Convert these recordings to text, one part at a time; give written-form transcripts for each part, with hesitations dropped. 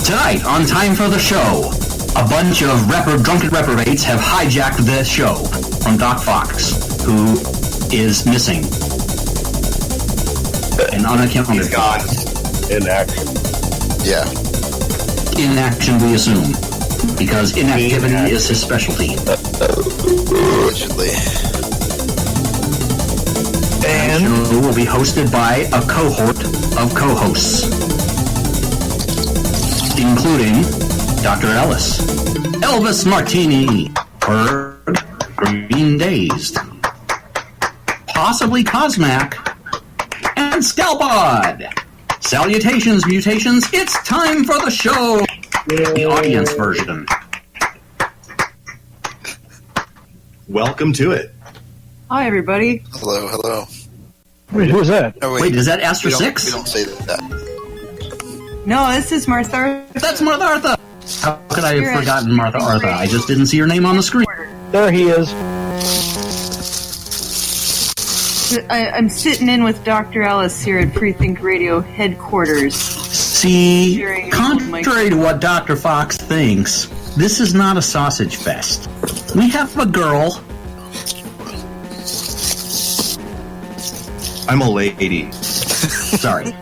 Tonight on Time for the Show, a bunch of drunken reprobates have hijacked the show from Doc Fox, who is missing. And unaccounted. He's gone. In action. Yeah. In action, we assume. Because inactivity is his specialty. Allegedly. And the show will be hosted by a cohort of co-hosts, including Dr. Ellis, Elvis Martini, Berg, Green Dazed, possibly Cosmac, and Scalpod. Salutations, mutations, it's time for the show! The audience version. Welcome to it. Hi, everybody. Hello, hello. Wait, who is that? Oh, Wait, is that Astra 6? We don't say that. No, this is Martha. That's Martha Artha! How could I have forgotten Martha Artha? I just didn't see her name on the screen. There he is. I'm sitting in with Dr. Ellis here at Freethink Radio headquarters. See, contrary to what Dr. Fox thinks, this is not a sausage fest. We have a girl. I'm a lady. Sorry.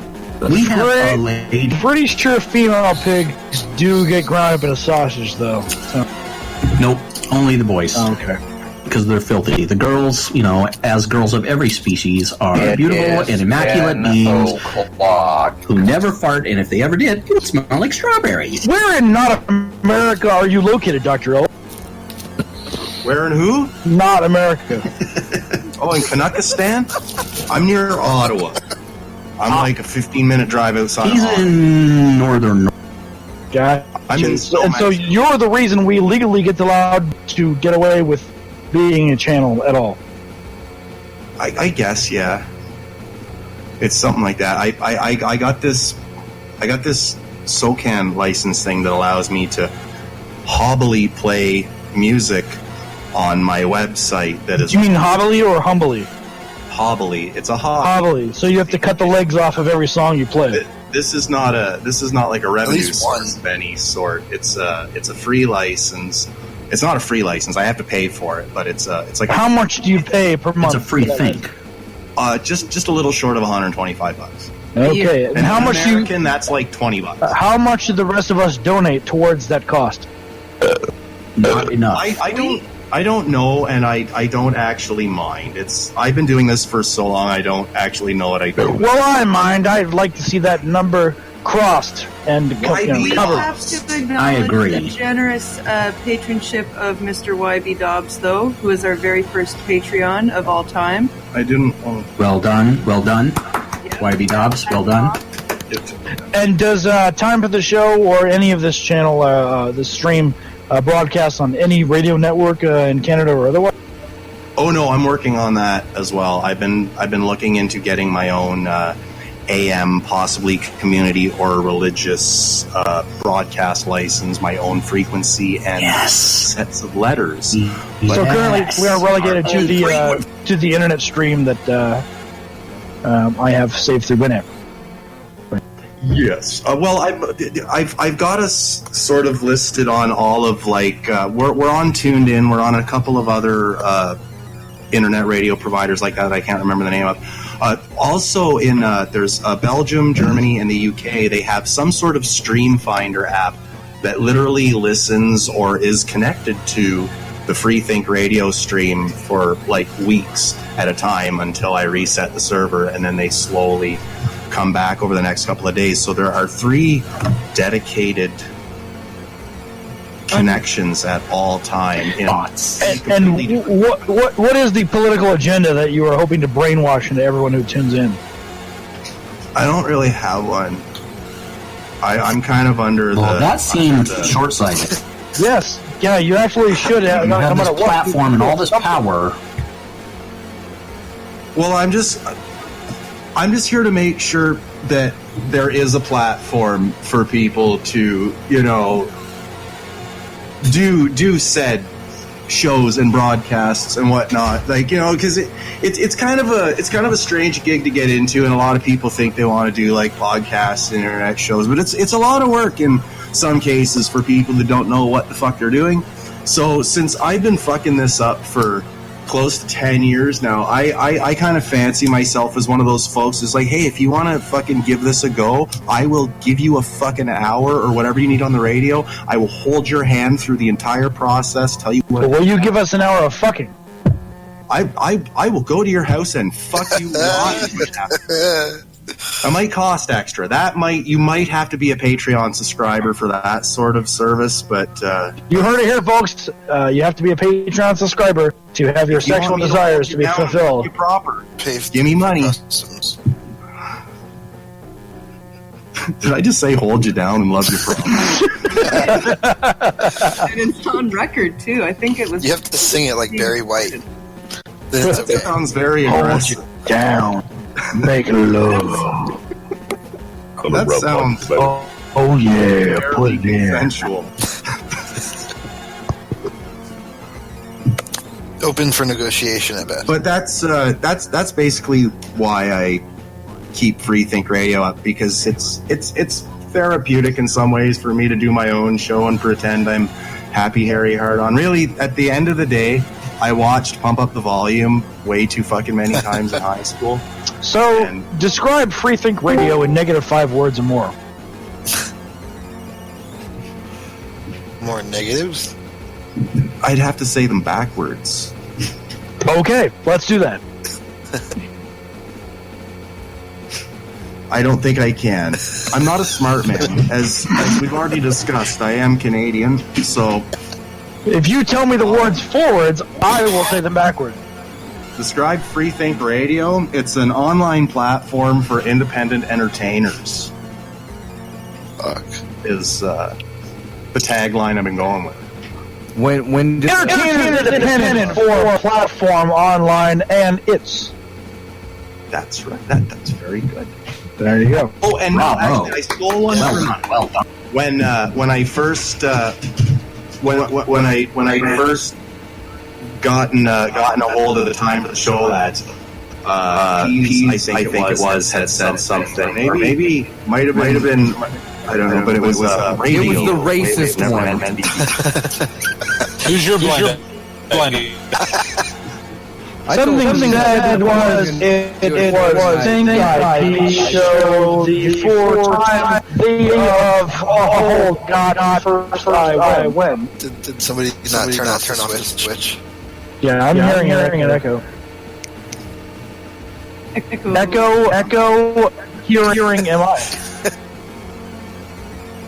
We have a lady. Pretty sure female pigs do get ground up in a sausage, though. So. Nope, only the boys. Oh, okay. Because they're filthy. The girls, as girls of every species, are beautiful and immaculate beings who never fart, and if they ever did, it would smell like strawberries. Where in Not America are you located, Dr. L? Where and who? Not America. Oh, in Kanakistan? I'm near Ottawa. I'm like a 15-minute drive outside He's of Ottawa. in northern. Gotcha. I'm in so you're the reason we legally get allowed to get away with being a channel at all. I guess, yeah. It's something like that. I got this SOCAN license thing that allows me to hobbily play music on my website. That is. Do you mean hobbily or humbly? Hobbily. It's a hobbily. So you have to cut the legs off of every song you play. This is not like a revenue source of any sort. It's a free license. It's not a free license. I have to pay for it, but it's like. How much do you pay per month? It's a free think. Just a little short of $125. Okay, and how much American, that's like $20. How much did the rest of us donate towards that cost? Not enough. I don't know, and I don't actually mind. I've been doing this for so long, I don't actually know what I do. Well, I mind. I'd like to see that number crossed and covered. We have to acknowledge I agree. the generous patronship of Mr. YB Dobbs, though, who is our very first Patreon of all time. I didn't. Well done. YB Dobbs, well done. And does Time for the Show or any of this channel, the stream, broadcast on any radio network in Canada or otherwise? Oh no, I'm working on that as well. I've been looking into getting my own AM, possibly community or religious broadcast license, my own frequency and sets of letters. So currently we are relegated to the internet stream that I have saved through Winamp. Yes. Well, I've got us sort of listed on all of we're on Tuned In. We're on a couple of other internet radio providers like that I can't remember the name of. Also, there's Belgium, Germany, and the UK. They have some sort of stream finder app that literally listens or is connected to the Freethink Radio stream for like weeks at a time until I reset the server, and then they slowly come back over the next couple of days. So there are 3 dedicated connections at all time. And what is the political agenda that you are hoping to brainwash into everyone who tunes in? I don't really have one. I'm kind of under that seemed short-sighted. Yes, yeah, you actually should have. You have this platform and all this power. Well, I'm just here to make sure that there is a platform for people to, do said shows and broadcasts and whatnot, because it's kind of a strange gig to get into, and a lot of people think they want to do like podcasts and internet shows, but it's a lot of work, and some cases for people that don't know what the fuck they're doing. So since I've been fucking this up for close to 10 years now, I kind of fancy myself as one of those folks who's like, hey, if you want to fucking give this a go, I will give you a fucking hour or whatever you need on the radio. I will hold your hand through the entire process, tell you what. But will you give us an hour of fucking? I will go to your house and fuck you. It might cost extra. You might have to be a Patreon subscriber for that sort of service, but you heard it here, folks. You have to be a Patreon subscriber to have your sexual desires to be fulfilled. Proper. Give me money. Did I just say hold you down and love your problem? And it's on record too. I think it was. You have to sing it like Barry White. That sounds very aggressive. Hold you down. Make love. That sounds oh yeah, put it in. sensual. Open for negotiation, I bet. But that's basically why I keep Free Think Radio up, because it's therapeutic in some ways for me to do my own show and pretend I'm Happy Harry Hard On. Really, at the end of the day, I watched Pump Up the Volume way too fucking many times in high school. So, describe Free Think Radio in -5 words or more. More negatives? I'd have to say them backwards. Okay, let's do that. I don't think I can. I'm not a smart man. As we've already discussed, I am Canadian, so... If you tell me the words forwards, I will say them backwards. Describe Free Think Radio. It's an online platform for independent entertainers. Fuck. Is the tagline I've been going with. When entertainers independent for a platform online, and it's... That's right. That's very good. There you go. Oh, and no, actually, I stole one from Well done. when I first when I first gotten a hold of the time of the show that Pease, I think it was, had said something, or maybe might have been, I don't know, but it was radio. It was the racist one. Who's your blind? Something that was it was Think IP show before time of oh God first I went. Did somebody not turn off the switch? Yeah, I'm hearing an echo. Echo. Hearing am I?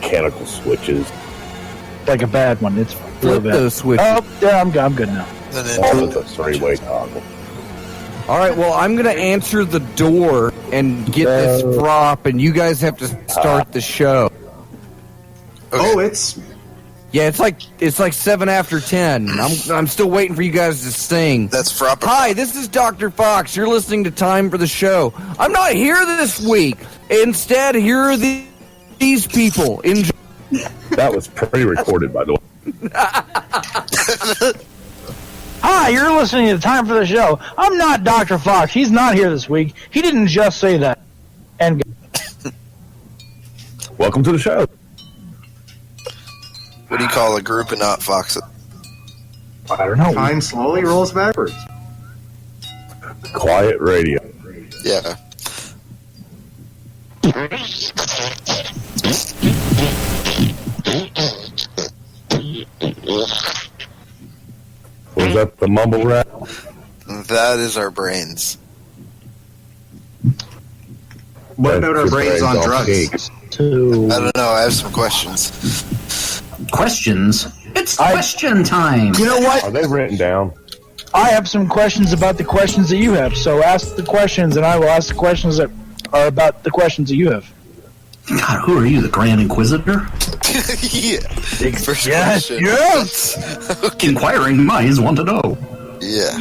Mechanical switches. Like a bad one. It's real Flip bad. those switches. Oh, yeah, I'm good now. With a three-way toggle. All right, well, I'm going to answer the door and get this prop, and you guys have to start the show. Okay. Oh, it's Yeah, it's like 7 after 10. I'm still waiting for you guys to sing. That's Frappa. Hi, this is Dr. Fox. You're listening to Time for the Show. I'm not here this week. Instead, here are these people. Enjoy. That was pre-recorded, by the way. Hi, you're listening to Time for the Show. I'm not Dr. Fox. He's not here this week. He didn't just say that. And Welcome to the show. What do you call a group and not Fox? I don't know. time slowly rolls backwards. Quiet radio. Yeah. Was that the mumble rap? That is our brains. What about our brains on drugs? Cakes. I don't know. I have some questions. Questions? It's question time. You know what? Are they written down? I have some questions about the questions that you have. So ask the questions, and I will ask the questions that are about the questions that you have. God, who are you, the Grand Inquisitor? Yeah. First Yes, question. yes. Okay. Inquiring minds want to know. Yeah.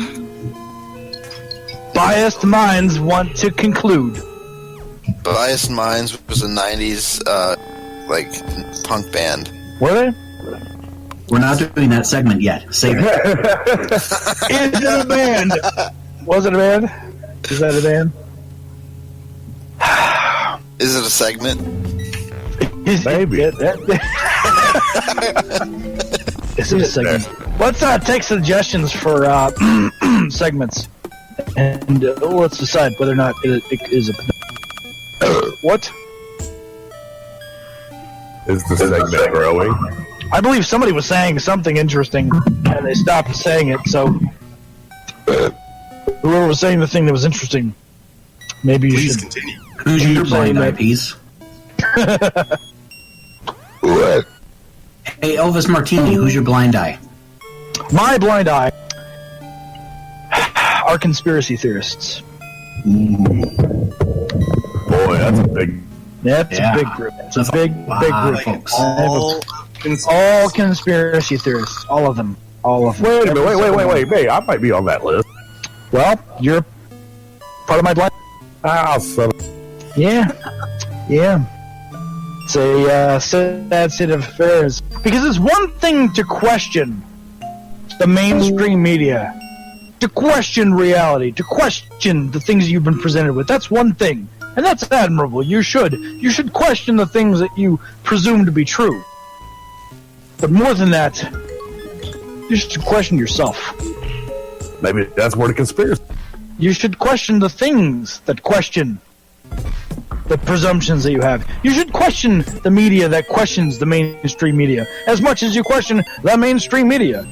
Biased minds want to conclude. Biased Minds was a 90s, like, punk band. Were they? We're not doing that segment yet. Save it. Is it a band? Was it a band? Is that a band? Is it a segment? Maybe. It's a segment. Let's take suggestions for segments, and let's decide whether or not it is a. What? Is the segment growing? I believe somebody was saying something interesting, and they stopped saying it. So, whoever was saying the thing that was interesting, maybe you Please should continue. Who's your blind eye that. piece? Hey, Elvis Martini, who's your blind eye? My blind eye are conspiracy theorists. Boy, that's a big. That's a big group. It's a big group. Folks. All conspiracy theorists. All of them. All of them. Wait a minute, wait. Hey, I might be on that list. Well, you're part of my blind. Ah, son of... Yeah. It's a sad state of affairs. Because it's one thing to question the mainstream media, to question reality, to question the things you've been presented with. That's one thing. And that's admirable. You should question the things that you presume to be true. But more than that, you should question yourself. Maybe that's where the conspiracy. You should question the things that question the presumptions that you have. You should question the media that questions the mainstream media as much as you question the mainstream media.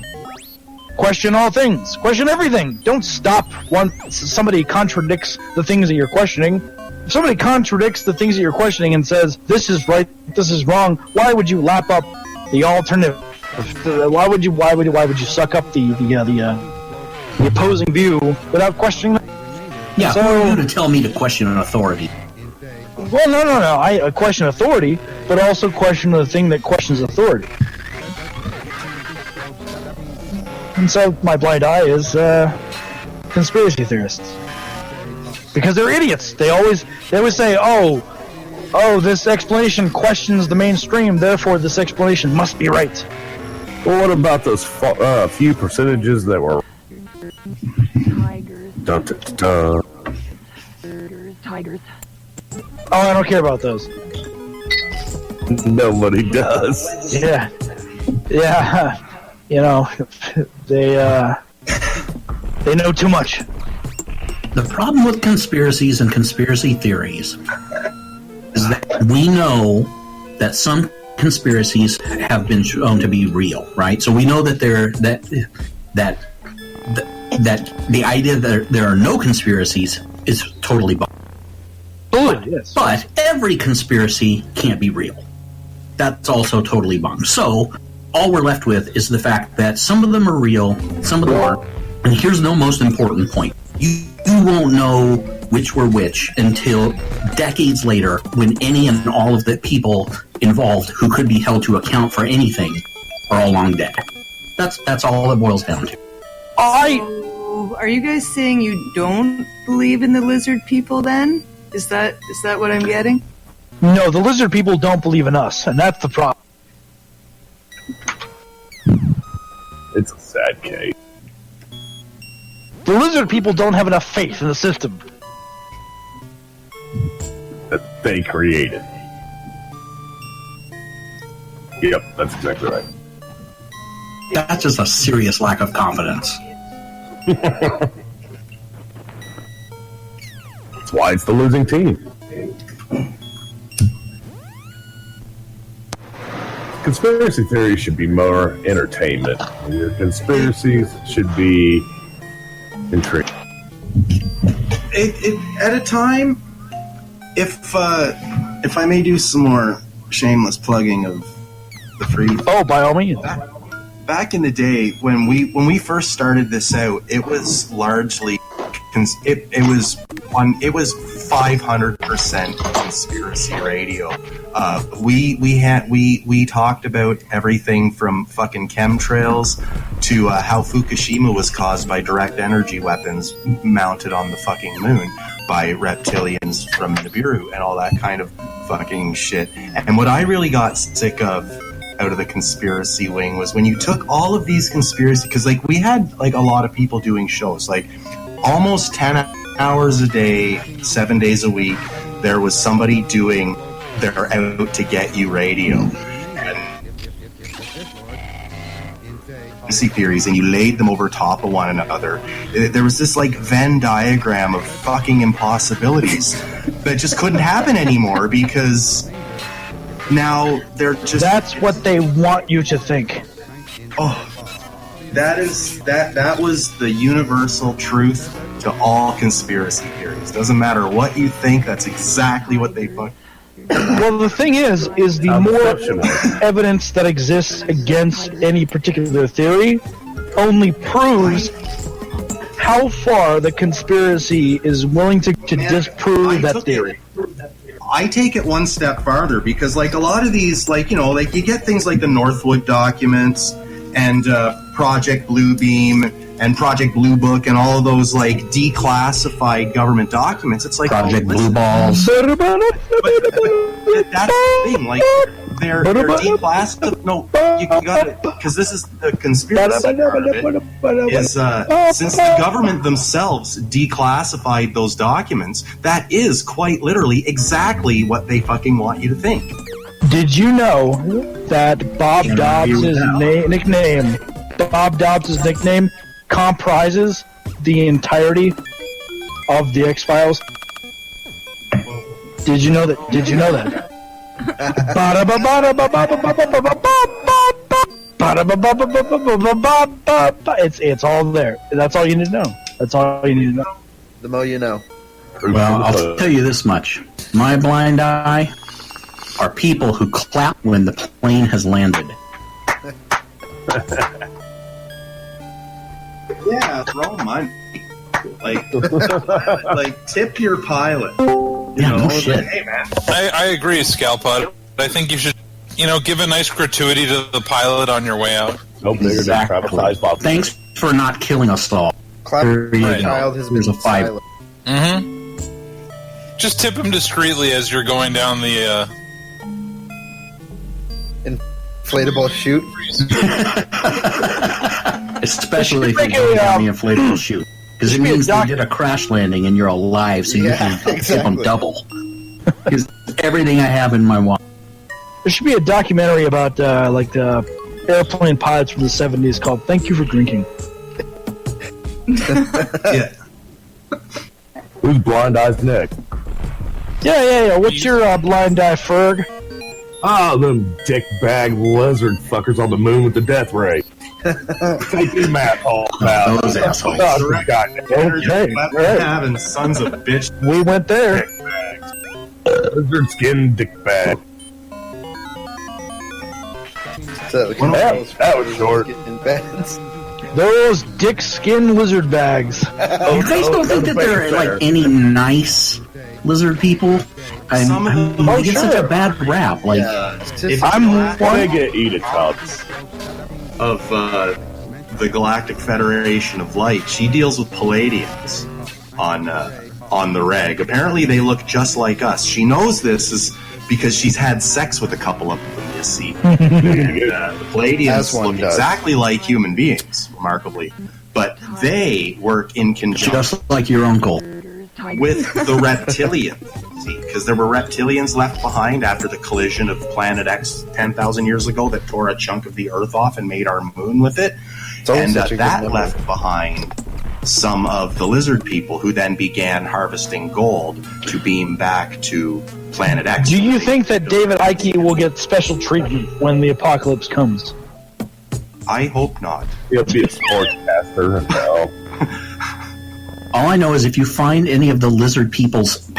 Question all things. Question everything. Don't stop once somebody contradicts the things that you're questioning. If somebody contradicts the things that you're questioning and says, this is right, this is wrong, why would you lap up the alternative? Why would you suck up the opposing view without questioning them? Yeah, who are you to tell me to question an authority? Well, no. I question authority, but also question the thing that questions authority. And so my blind eye is conspiracy theorists. Because they're idiots. They always say, oh, this explanation questions the mainstream, therefore this explanation must be right. Well, what about those few percentages that were... Tigers. Dun, dun, dun, dun. Tigers. Oh, I don't care about those. Nobody does. Yeah. You know, they know too much. The problem with conspiracies and conspiracy theories is that we know that some conspiracies have been shown to be real, right? So we know that that the idea that there are no conspiracies is totally bonkers. Yes. But every conspiracy can't be real. That's also totally bonkers. So all we're left with is the fact that some of them are real, some of them aren't. And here's the most important point. You won't know which were which until decades later, when any and all of the people involved who could be held to account for anything are all long dead. That's all it boils down to. So, are you guys saying you don't believe in the lizard people then? Is that what I'm getting? No, the lizard people don't believe in us, and that's the problem. It's a sad case. The lizard people don't have enough faith in the system. That they created. Yep, that's exactly right. That's just a serious lack of confidence. That's why it's the losing team. Conspiracy theories should be more entertainment. Your conspiracies should be intriguing. At a time, if I may do some more shameless plugging of the free. Oh, by all means. Back in the day when we first started this out, it was largely it was 500% conspiracy radio. We talked about everything from fucking chemtrails to how Fukushima was caused by direct energy weapons mounted on the fucking moon by reptilians from Nibiru and all that kind of fucking shit. And what I really got sick of out of the conspiracy wing was when you took all of these conspiracy, because like we had like a lot of people doing shows, like almost 10 hours a day, 7 days a week, there was somebody doing their out to get you radio. And conspiracy theories and you laid them over top of one another, there was this like Venn diagram of fucking impossibilities that just couldn't happen anymore because now they're just... That's what they want you to think. Oh, that was the universal truth to all conspiracy theories. Doesn't matter what you think, that's exactly what they fucking... Well, the thing is the more evidence that exists against any particular theory only proves how far the conspiracy is willing to disprove that theory. I take it one step farther because, like, a lot of these, like, you know, like, you get things like the Northwood documents and Project Bluebeam and Project Blue Book and all of those, like, declassified government documents. It's like Project Blue Balls. But that's the thing. Like, they're declassified. No, you got it, because this is the conspiracy part of it. Is since the government themselves declassified those documents, that is quite literally exactly what they fucking want you to think. Did you know that Bob Dobbs' nickname? Bob Dobbs' nickname comprises the entirety of the X-Files. Did you know that? Did you know that? It's all there. That's all you need to know. That's all you need to know. The more you know. Well, I'll tell you this much. My blind eye are people who clap when the plane has landed. Yeah, throw money. Like tip your pilot. No shit. Hey, man. I agree, Scalpod. I think you should, give a nice gratuity to the pilot on your way out. No bigger than traumatized Bob. Thanks for not killing us all. Clap There you my go. child has been There's a 5. silent. Mm-hmm. Just tip him discreetly as you're going down the, Inflatable chute. Especially if you're going down the inflatable chute. Because it means they did a crash landing and you're alive, so you can tip them double. Because everything I have in my wallet. There should be a documentary about like the airplane pilots from the 70s called "Thank You for Drinking." Yeah. Who's Blind Eyes Nick? Yeah. What's your blind eye, Ferg? Ah, them dickbag lizard fuckers on the moon with the death ray. Take your map all out. Those assholes. Okay, right. Having sons of bitch. We went there. Lizard skin dickbag. So we can That was short. get in bed. Those dick skin lizard bags. You guys don't think that there are like any nice lizard people? They get such a bad rap. Like, I'm They get Edicubs. Of the Galactic Federation of Light. She deals with Palladians on the reg. Apparently they look just like us. She knows this is because she's had sex with a couple of them, you see. And, the Palladians look exactly like human beings, remarkably. But they work in conjunction just like your uncle. with the reptilians. Because there were reptilians left behind after the collision of Planet X 10,000 years ago that tore a chunk of the Earth off and made our moon with it. And that left behind some of the lizard people who then began harvesting gold to beam back to Planet X. Do you think that David Icke will get special treatment when the apocalypse comes? I hope not. He'll be a sportscaster. No. All I know is if you find any of the lizard people's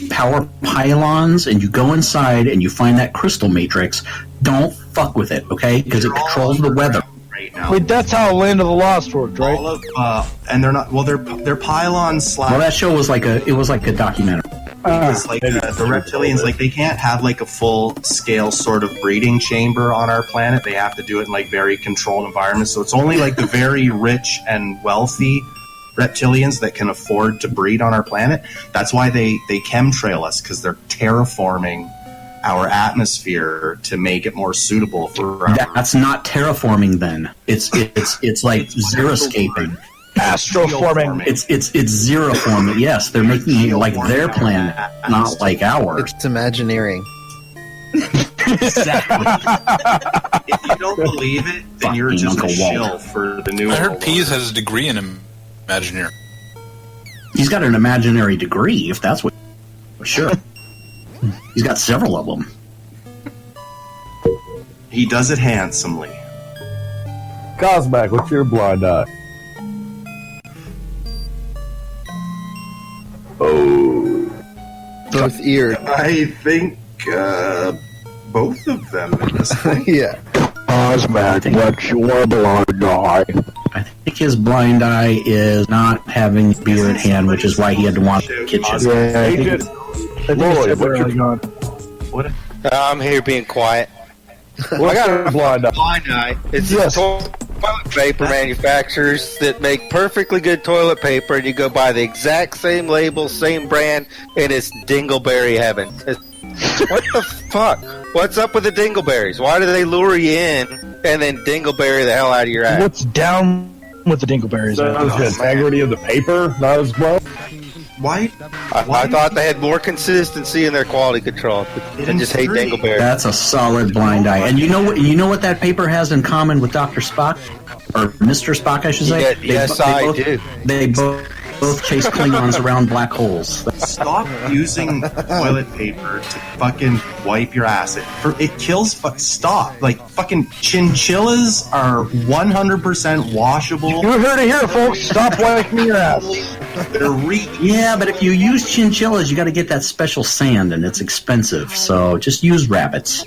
power pylons and you go inside and you find that crystal matrix, don't fuck with it, okay? Because it controls the weather. Right now. Wait, that's how Land of the Lost worked, right? All of, and they're not. Well, they're pylons slash. Well, that show was like a documentary. Because like the reptilians, like they can't have like a full scale sort of breeding chamber on our planet. They have to do it in like very controlled environments. So it's only like the very rich and wealthy reptilians that can afford to breed on our planet. That's why they chemtrail us, because they're terraforming our atmosphere to make it more suitable for our... That's not terraforming then. It's like xeriscaping. Astroforming. It's xeroforming. Yes, they're making it like their planet, not like ours. It's Imagineering. Exactly. If you don't believe it, then you're Fucking just Uncle a shill Walt. for the new. I heard world Pease order. has a degree in Imagineering. He's got an imaginary degree, if that's what. Sure. He's got several of them. He does it handsomely. Cosmac, what's your blind eye? Oh. Both ears. I think both of them at this point. Yeah. Cosmac, what's your blind eye? I think his blind eye is not having beer at hand, which is why he had to want the kitchen. Yeah, I think Agent it's Lloyd, what's temporarily your, gone. I'm here being quiet. what's your blind eye? Blind eye. It's Yes. toilet paper manufacturers that make perfectly good toilet paper, and you go buy the exact same label, same brand, and it's Dingleberry heaven. What the fuck? What's up with the Dingleberries? Why do they lure you in and then Dingleberry the hell out of your ass? What's down with the Dingleberries? So is the integrity of the paper not as well? Why? I thought they had more consistency in their quality control. I just hate Agree. Dingleberry. That's a solid blind eye. And you know what? You know what that paper has in common with Dr. Spock, or Mr. Spock, I should say. Yeah, yes, I do. They both chase Klingons around black holes. Stop using toilet paper to fucking wipe your ass. It kills. Stop. Like fucking chinchillas are 100% washable. You heard it here, folks. Stop wiping your ass. They're Yeah, but if you use chinchillas, you got to get that special sand, and it's expensive. So just use rabbits.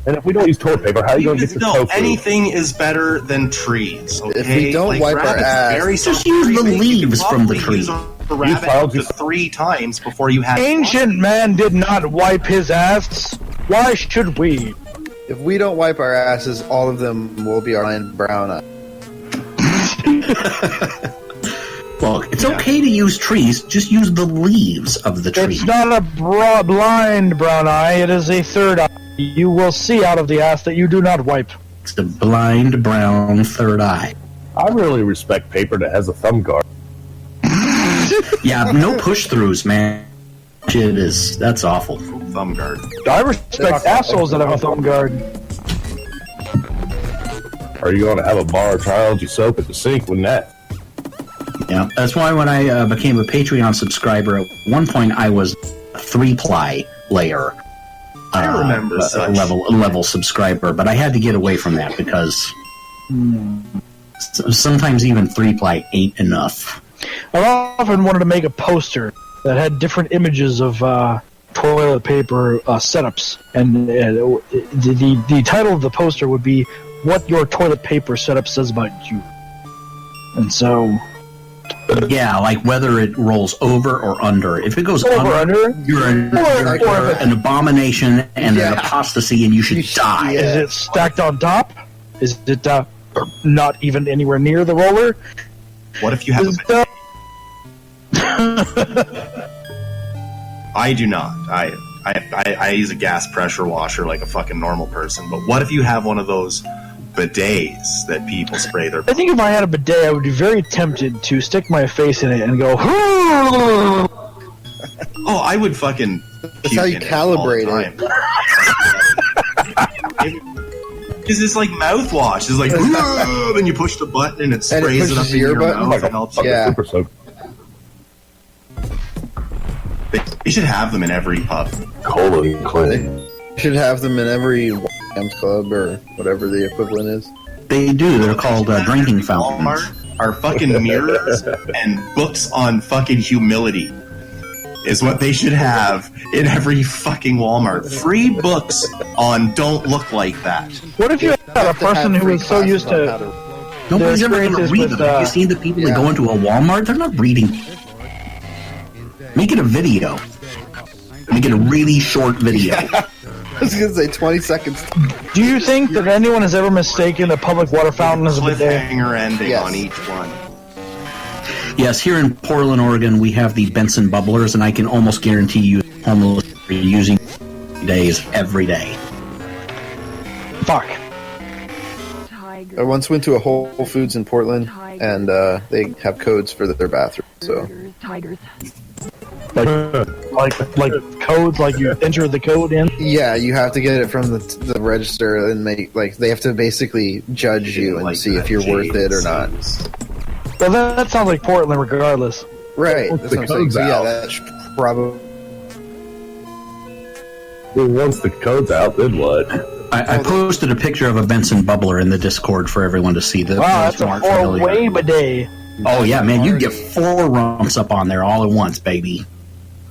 And if we don't use toilet paper, how are you going to get the No, tofu? anything is better than trees. Okay? If we don't wipe our rabbits, ass, very just simple use the treatment. You can leaves from the probably tree. use a rabbit Kyle, up to just- 3 times before you have Ancient man did not wipe his ass. Why should we? if we don't wipe our asses, all of them will be our blind brown eye. Well, it's okay to use trees. Just use the leaves of the tree. It's not a blind brown eye. It is a third eye. You will see out of the ass that you do not wipe. It's the blind brown third eye. I really respect paper that has a thumb guard. Yeah, no push throughs, man. Shit is that's awful. thumb guard. I respect assholes that have a thumb guard. Are you going to have a bar of triology soap at the sink when that? Yeah, that's why when I became a Patreon subscriber, at one point I was a 3-ply layer. I remember such. level subscriber, but I had to get away from that because sometimes even 3-ply ain't enough. I've often wanted to make a poster that had different images of toilet paper setups, and the title of the poster would be "What Your Toilet Paper Setup Says About You." And so, Yeah, like whether it rolls over or under. If it goes under, you're an abomination and an apostasy, and you should die. is it stacked on top? Is it not even anywhere near the roller? What if you have Is a I do not. I use a gas pressure washer like a fucking normal person. But what if you have one of those bidets that people spray their? I think if I had a bidet, I would be very tempted to stick my face in it and go. Oh, I would fucking. That's how you calibrate it. Because it's like mouthwash. It's like, then you push the button and it sprays it up pushes in your your button? mouth. It helps you. Yeah. Super soap. They should have them in every pub. Colon cleaning. You should have them in every Sam's Club or whatever the equivalent is. They do. They're called drinking fountains. Walmart are fucking mirrors and books on fucking humility is what they should have in every fucking Walmart. Free books on don't look like that. What if you had a person who was so used to Nobody's ever going to experiences read with, them. Have you seen the people that go into a Walmart? They're not reading. Make it a video. Make it a really short video. I was going to say 20 seconds. Do you think that anyone has ever mistaken a public water fountain as a bidet? Cliffhanger ending Yes. on each one. Yes, here in Portland, Oregon, we have the Benson Bubblers, and I can almost guarantee you homeless are using days every day. Fuck. I once went to a Whole Foods in Portland, and they have codes for their bathroom. So like codes, like you enter the code in. Yeah, you have to get it from the register and they have to basically judge you and Like see if that you're worth it or not. Well, that sounds like Portland, regardless. Right. Once That's the what I'm saying. code's So yeah, out. that's probably. Well, once the code's out, then what? I posted a picture of a Benson bubbler in the Discord for everyone to see. Wow, that's a 4-way bidet. Oh yeah, man, you get 4 rumps up on there all at once, baby.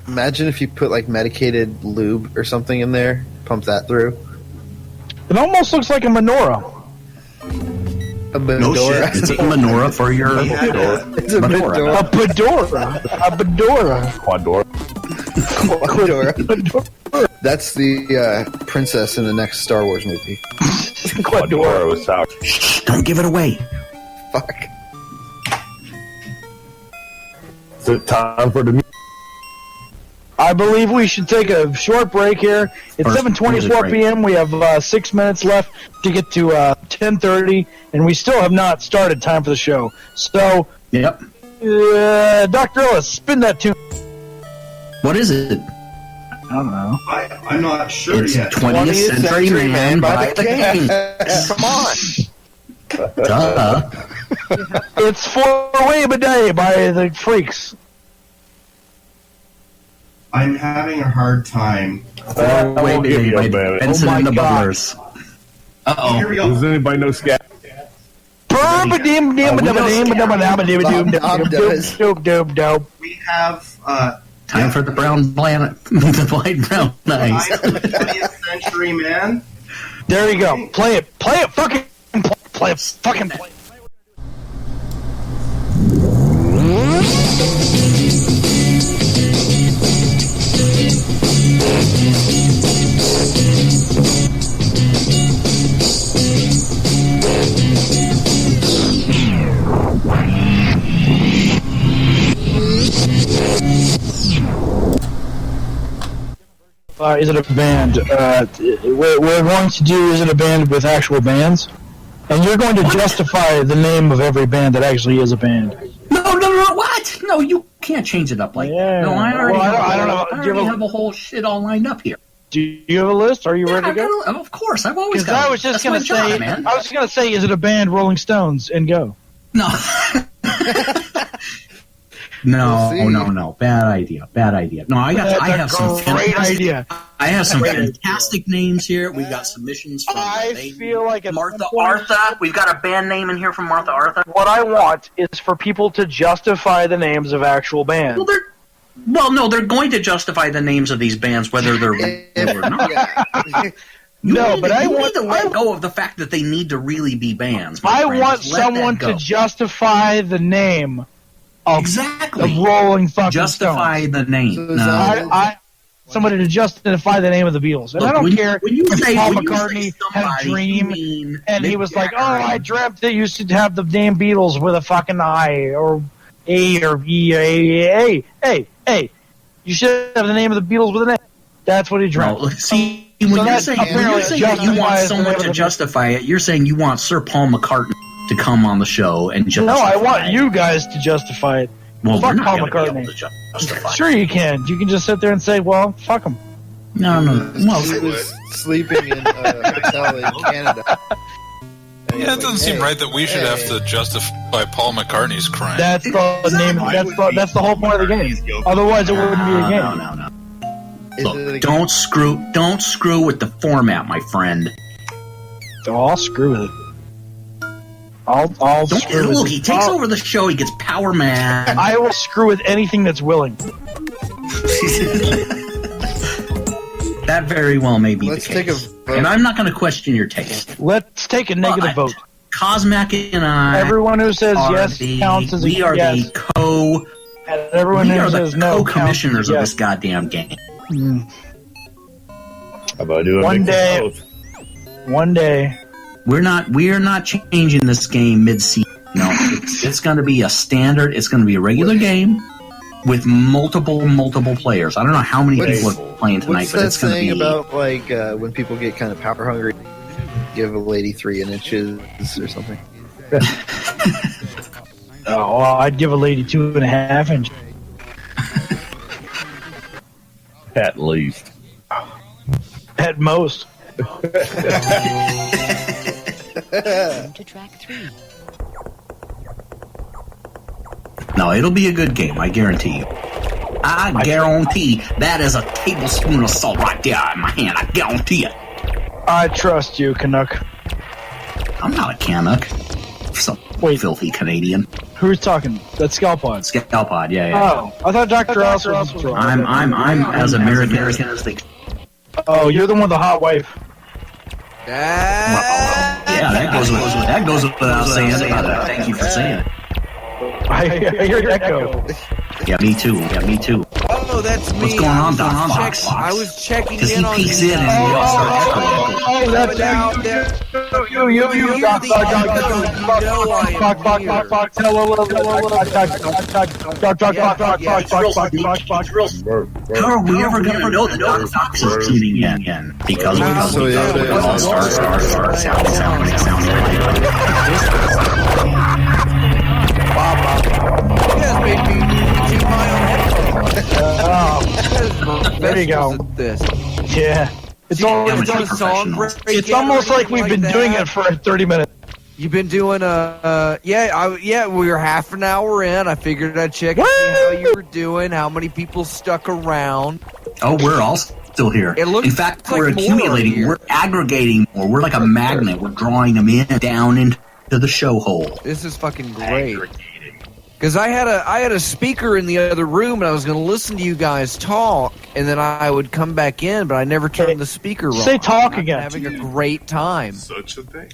Imagine if you put like medicated lube or something in there, pump that through. It almost looks like a menorah. A No Medora. shit, it's a menorah for your It's a Medora. A bedora. A bedora. Quador. Medora. That's the princess in the next Star Wars movie. Quador was sour. Shh, don't give it away. Fuck. Is it time for the I believe we should take a short break here. It's First music 7:24 break. p.m. We have 6 minutes left to get to 10:30, and we still have not started time for the show. So, Yep. Dr. Ellis, spin that tune. What is it? I don't know. I'm not sure It's yet. 20th Century Man by the Kings. Come on. Duh. It's 4-way bidet by the Freaks. I'm having a hard time. Wait, give you a wait, minute. Benson Oh my and the God. Bubblers. Here Uh-oh. we go. Does anybody know scat? We have Time for the brown planet, the white brown eyes. 20th Century Man. There you go. Play it. Play it. Fucking play it. Fucking play it. Is it a band? We're going to do Is It a Band with actual bands? And you're going to justify the name of every band that actually is a band. No, what? No, you can't change it up like Yeah. that. No, I already, Well, I don't know. I Do you already have a- have a whole shit all lined up here. Do you have a list? Are you ready to go? Of course, I've always Because got I was just That's going my to job, say, man. I was going to say, is it a band? Rolling Stones, and go. No. No, We'll see. no. Bad idea. No, I have some great fantastic, idea. I have some fantastic names here. We've got submissions from I feel like at Martha some point- Artha. We've got a band name in here from Martha Artha. What I want is for people to justify the names of actual bands. No, they're going to justify the names of these bands whether they're real or not. Yeah. You No, need but to, I you want- need to let go of the fact that they need to really be bands. my I friend. want Just let that someone go. to justify the name of exactly Rolling fucking justify Stones. the name. So is No. that- I somebody to justify the name of the Beatles, and Look, I don't when care you if say, Paul when you say McCartney had a somebody, dream, you mean and he Mick was like, "Oh, Jagger. I dreamt that you should have the damn Beatles with a fucking I or A or E. Hey, you should have the name of the Beatles with an A." That's what he dreamt. No, see, when So you're that saying, apparently that you want justifies the someone name to of the- justify it, you're saying you want Sir Paul McCartney to come on the show and justify No, I want it. you guys to justify it. Well, fuck we're not Paul gonna be McCartney. able to justify it. Sure, you can. You can just sit there and say, "Well, fuck him." No. Well, He was sleeping in a hotel in Canada. And Yeah, it he's doesn't like, seem "Hey, right that we should have hey." to justify Paul McCartney's crime. That's the name. That's the whole point of the game. Otherwise, it wouldn't be a game. No. Is it a- Look, don't screw with the format, my friend. So I'll screw with it. I'll Don't, screw with look, it. he takes over the show. He gets power mad. I will screw with anything that's willing. That very well may be Let's the take a case. vote. And I'm not going to question your taste. Let's take a negative But vote. Cosmac and I Everyone who says are yes the, counts as a we are yes. the co And everyone we who are says the no co-commissioners of counts this goddamn game. as yes. How about doing One mix of day- both? One day, We're not changing this game mid-season. No, it's going to be a standard. It's going to be a regular game with multiple players. I don't know how many What's- people are playing tonight, What's but that it's going to saying be about like when people get kind of power hungry, give a lady 3 inches or something? I'd give a lady 2.5 inches. At least. At most. To track 3. No, it'll be a good game, I guarantee you. I guarantee that is a tablespoon of salt right there in my hand. I guarantee it. I trust you, Canuck. I'm not a Canuck. Some filthy Canadian. Who's talking? That's Scalpod. Scalpod, yeah. Oh, I thought Dr. House was wrong. I'm as American as they. Oh, you're the one with the hot wife. Yeah, that goes without saying. Thank you for saying it. I hear that go. Yeah, me too. Oh, that's me. What's going on, Don? I was checking Because in he on peeks the- in and we all start echoing. Oh, that's you. Fuck. How are we ever going to know that Dr. Fox is tuning in? Because we all start sounding You guys made me keep my own headphones. There you go. This. Yeah. It's almost like we've been doing it for 30 minutes. You've been doing we were half an hour in. I figured I'd check and see how you were doing, how many people stuck around. Oh, we're all still here. In fact, like we're accumulating, we're aggregating more. We're like a magnet. We're drawing them down into the show hole. This is fucking great. Because I had a speaker in the other room, and I was going to listen to you guys talk, and then I would come back in, but I never turned the speaker on. Say talk again. I'm having a great time. Such a thing.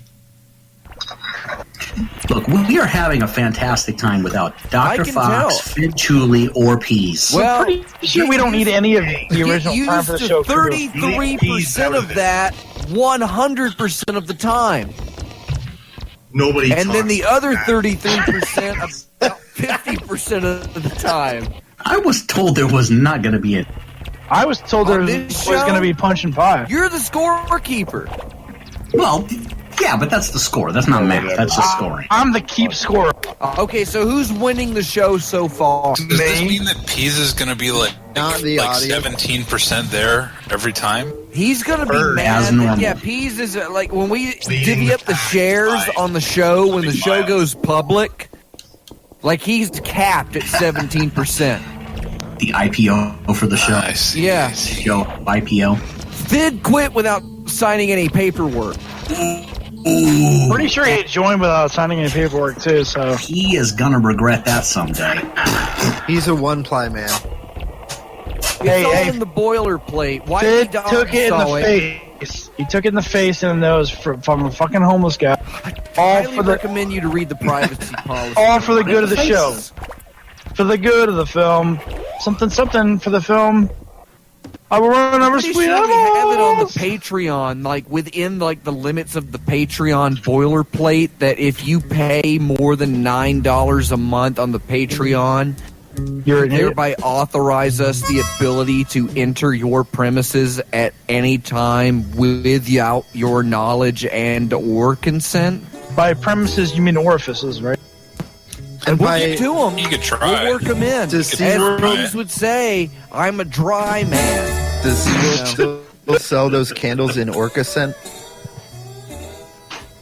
Look, we are having a fantastic time without Dr. can Fox, Fid Chuli, or Peas. Well, pretty sure we don't need any of the original time for the show. 33% of that 100% of the time. Nobody and then the other back. 33% about 50% of the time. I was told there was not going to be a... I was told there was going to be punch and pie. You're the scorekeeper. Well, yeah, but that's the score. That's not math. That's just scoring. I'm the keep scorer. Okay, so who's winning the show so far? Does this mean that Peas is going to be like the audio. 17% there every time? He's going to be mad. Yeah, Peas is like when we divvy up the shares on the show, when the show goes public, like he's capped at 17%. The IPO for the show. Nice. Yeah. Show IPO. Fid quit without signing any paperwork. Ooh. Pretty sure he joined without signing any paperwork too. So he is gonna regret that someday. He's a one-ply man. It's all in the boilerplate. Why Fid did took it in the face. He took it in the face and the nose from a fucking homeless guy. I highly recommend you to read the privacy policy. All for the good of the show. For the good of the film. Something for the film. I will run over Pretty sweet sure we have it on the apples. Patreon, like within like the limits of the Patreon boilerplate, that if you pay more than $9 a month on the Patreon, you thereby authorize us the ability to enter your premises at any time without your knowledge and or consent. By premises, you mean orifices, right? And We'll by get to them. You could try. We'll work them in. Does As he- Pigs would say, I'm a dry man. Does he still sell those candles in Orca scent?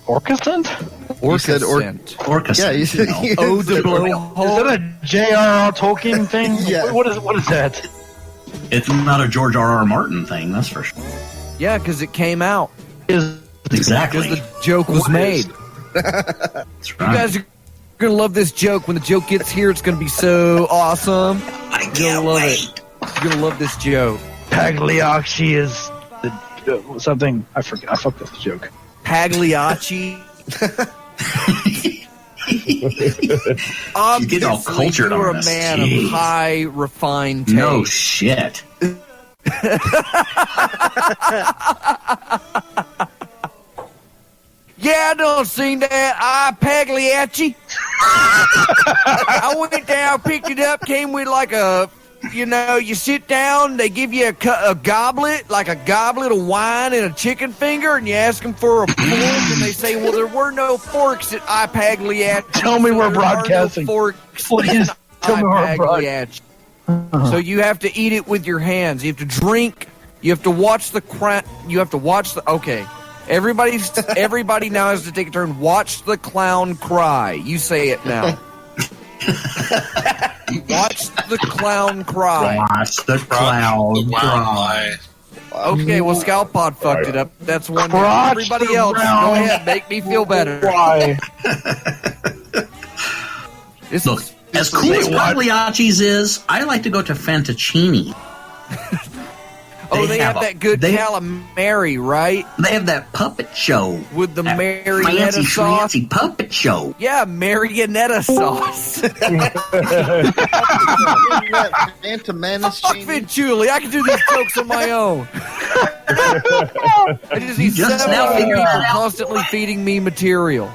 Orca scent? You said Orca Yeah, you said, scent, Oh, the Is blowhole. that a J.R.R. Tolkien thing? Yeah. What is that? It's not a George R.R. Martin thing, that's for sure. Yeah, because it came out. Exactly. Because the joke was made. That's You right. guys are going to love this joke. When the joke gets here, it's going to be so awesome. I You're can't going to love wait. it. You're going to love this joke. Pagliacci is the something. I forget. I fucked up the joke. Pagliacci. You get all Obviously, cultured you're on a this. man Jeez. of high, refined taste. No shit. Yeah, I don't seen that. I Pagliacci. I went down, picked it up, came with like a, you sit down, they give you a goblet, like a goblet of wine and a chicken finger, and you ask them for a fork, and they say, well, there were no forks at I Pagliacci. Tell me so we're there are broadcasting. No forks Please at tell me we're I Pagliacci. So you have to eat it with your hands. You have to drink. You have to watch the Okay, everybody now has to take a turn. Watch the clown cry. You say it now. Watch the clown cry. Watch the clown cry. Okay, well, Scalpod fucked it up. That's one. Watch Everybody the else, go clown ahead, make me feel better. Why? Look, as cool as Pagliacci's is, I like to go to Fantaccini. They have that good calamari, right? They have that puppet show with the that marionetta sauce. Fancy puppet show. Yeah, marionetta sauce. Phantom Menace. Fuck Julie, I can do these jokes on my own. I just need 7 people constantly feeding me material.